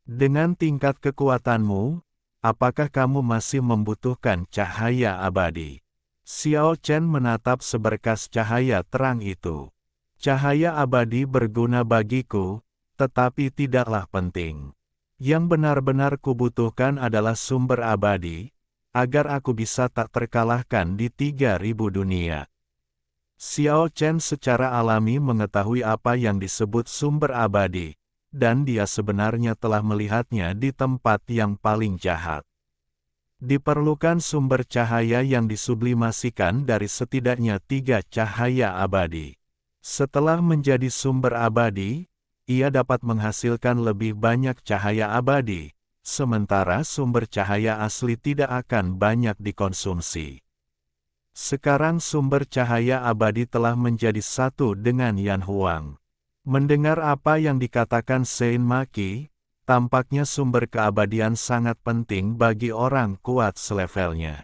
Dengan tingkat kekuatanmu, apakah kamu masih membutuhkan cahaya abadi? Xiao Chen menatap seberkas cahaya terang itu. Cahaya abadi berguna bagiku, tetapi tidaklah penting. Yang benar-benar kubutuhkan adalah sumber abadi, agar aku bisa tak terkalahkan di 3000 dunia. Xiao Chen secara alami mengetahui apa yang disebut sumber abadi, dan dia sebenarnya telah melihatnya di tempat yang paling jahat. Diperlukan sumber cahaya yang disublimasikan dari setidaknya 3 cahaya abadi. Setelah menjadi sumber abadi, ia dapat menghasilkan lebih banyak cahaya abadi, sementara sumber cahaya asli tidak akan banyak dikonsumsi. Sekarang sumber cahaya abadi telah menjadi satu dengan Yan Huang. Mendengar apa yang dikatakan Sein Maki, tampaknya sumber keabadian sangat penting bagi orang kuat selevelnya.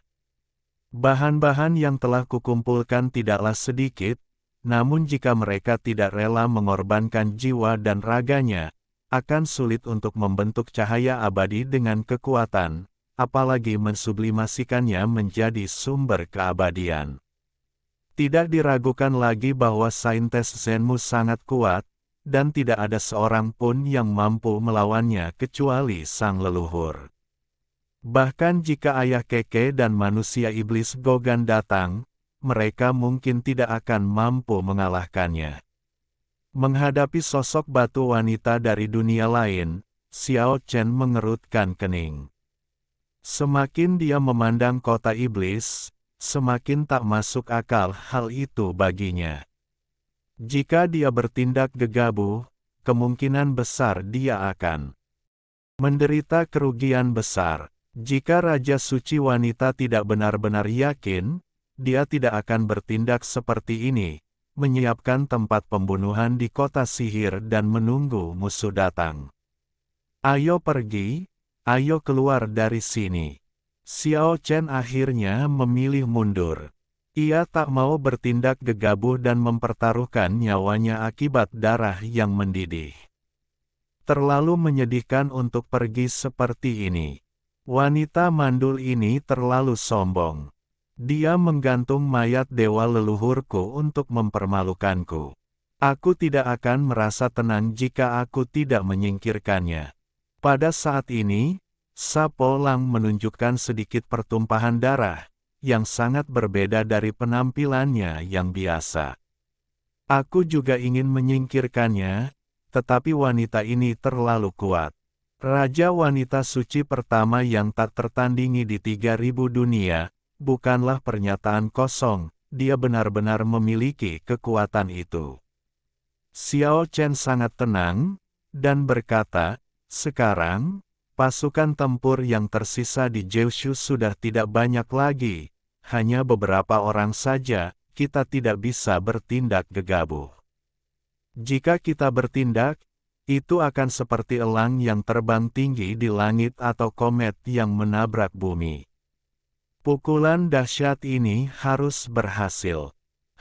Bahan-bahan yang telah kukumpulkan tidaklah sedikit, namun jika mereka tidak rela mengorbankan jiwa dan raganya, akan sulit untuk membentuk cahaya abadi dengan kekuatan, apalagi mensublimasikannya menjadi sumber keabadian. Tidak diragukan lagi bahwa saintes Zenmu sangat kuat, dan tidak ada seorang pun yang mampu melawannya kecuali sang leluhur. Bahkan jika ayah Keke dan manusia iblis Gogan datang, mereka mungkin tidak akan mampu mengalahkannya. Menghadapi sosok batu wanita dari dunia lain, Xiao Chen mengerutkan kening. Semakin dia memandang kota iblis, semakin tak masuk akal hal itu baginya. Jika dia bertindak gegabah, kemungkinan besar dia akan menderita kerugian besar. Jika Raja Suci Wanita tidak benar-benar yakin, dia tidak akan bertindak seperti ini, menyiapkan tempat pembunuhan di kota sihir dan menunggu musuh datang. Ayo pergi, ayo keluar dari sini. Xiao Chen akhirnya memilih mundur. Ia tak mau bertindak gegabah dan mempertaruhkan nyawanya akibat darah yang mendidih. Terlalu menyedihkan untuk pergi seperti ini. Wanita mandul ini terlalu sombong. Dia menggantung mayat dewa leluhurku untuk mempermalukanku. Aku tidak akan merasa tenang jika aku tidak menyingkirkannya. Pada saat ini, Sapo Lang menunjukkan sedikit pertumpahan darah, yang sangat berbeda dari penampilannya yang biasa. Aku juga ingin menyingkirkannya, tetapi wanita ini terlalu kuat. Raja wanita suci pertama yang tak tertandingi di 3000 dunia, bukanlah pernyataan kosong, dia benar-benar memiliki kekuatan itu. Xiao Chen sangat tenang, dan berkata, sekarang, pasukan tempur yang tersisa di Jiushu sudah tidak banyak lagi, hanya beberapa orang saja, kita tidak bisa bertindak gegabah. Jika kita bertindak, itu akan seperti elang yang terbang tinggi di langit atau komet yang menabrak bumi. Pukulan dahsyat ini harus berhasil.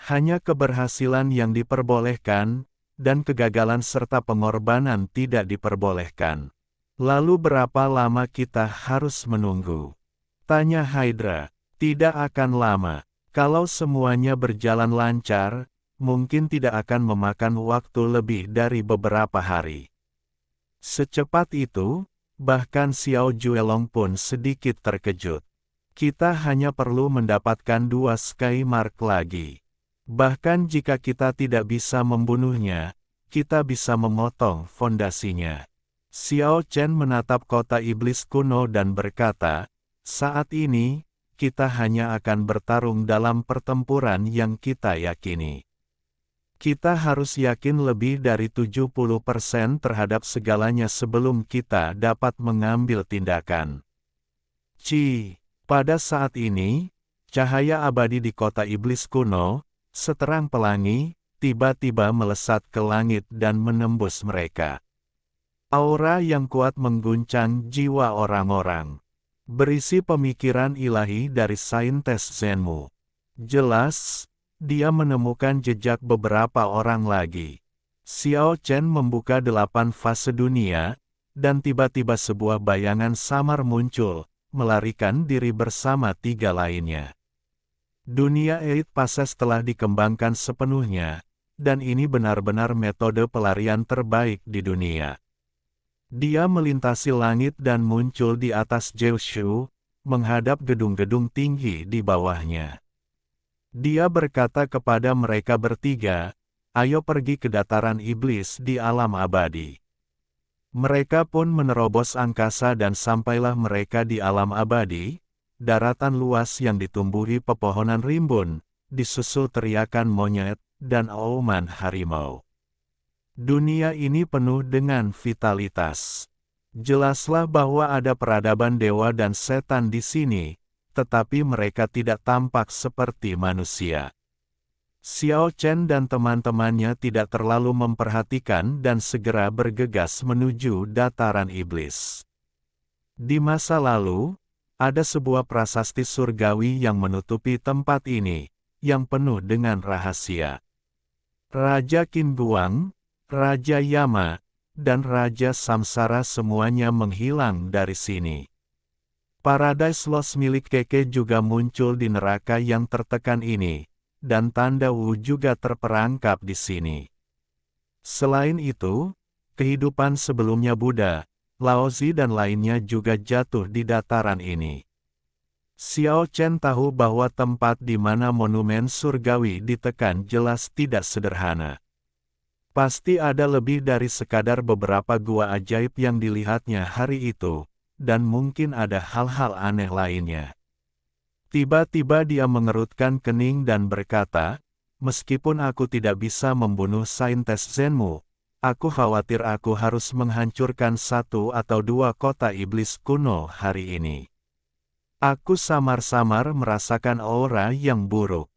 Hanya keberhasilan yang diperbolehkan, dan kegagalan serta pengorbanan tidak diperbolehkan. Lalu berapa lama kita harus menunggu? Tanya Hydra. Tidak akan lama. Kalau semuanya berjalan lancar, mungkin tidak akan memakan waktu lebih dari beberapa hari. Secepat itu, bahkan Xiao Juelong pun sedikit terkejut. Kita hanya perlu mendapatkan 2 Sky Mark lagi. Bahkan jika kita tidak bisa membunuhnya, kita bisa memotong fondasinya. Xiao Chen menatap kota iblis kuno dan berkata, saat ini, kita hanya akan bertarung dalam pertempuran yang kita yakini. Kita harus yakin lebih dari 70% terhadap segalanya sebelum kita dapat mengambil tindakan. Pada saat ini, cahaya abadi di kota iblis kuno, seterang pelangi, tiba-tiba melesat ke langit dan menembus mereka. Aura yang kuat mengguncang jiwa orang-orang. Berisi pemikiran ilahi dari saintes Zenmu. Jelas, dia menemukan jejak beberapa orang lagi. Xiao Chen membuka 8 fase dunia, dan tiba-tiba sebuah bayangan samar muncul, melarikan diri bersama 3 lainnya. Dunia Eight Passes telah dikembangkan sepenuhnya, dan ini benar-benar metode pelarian terbaik di dunia. Dia melintasi langit dan muncul di atas Jiushu, menghadap gedung-gedung tinggi di bawahnya. Dia berkata kepada mereka bertiga, ayo pergi ke dataran iblis di alam abadi. Mereka pun menerobos angkasa dan sampailah mereka di alam abadi, daratan luas yang ditumbuhi pepohonan rimbun, disusul teriakan monyet, dan auman harimau. Dunia ini penuh dengan vitalitas. Jelaslah bahwa ada peradaban dewa dan setan di sini, tetapi mereka tidak tampak seperti manusia. Xiao Chen dan teman-temannya tidak terlalu memperhatikan dan segera bergegas menuju dataran iblis. Di masa lalu, ada sebuah prasasti surgawi yang menutupi tempat ini, yang penuh dengan rahasia. Raja Qin Guang, Raja Yama, dan Raja Samsara semuanya menghilang dari sini. Paradise Lost milik Keke juga muncul di neraka yang tertekan ini, dan tanda Wu juga terperangkap di sini. Selain itu, kehidupan sebelumnya Buddha, Laozi dan lainnya juga jatuh di dataran ini. Xiao Chen tahu bahwa tempat di mana monumen surgawi ditekan jelas tidak sederhana. Pasti ada lebih dari sekadar beberapa gua ajaib yang dilihatnya hari itu, dan mungkin ada hal-hal aneh lainnya. Tiba-tiba dia mengerutkan kening dan berkata, "Meskipun aku tidak bisa membunuh saintes Zenmu, aku khawatir aku harus menghancurkan 1 atau 2 kota iblis kuno hari ini. Aku samar-samar merasakan aura yang buruk."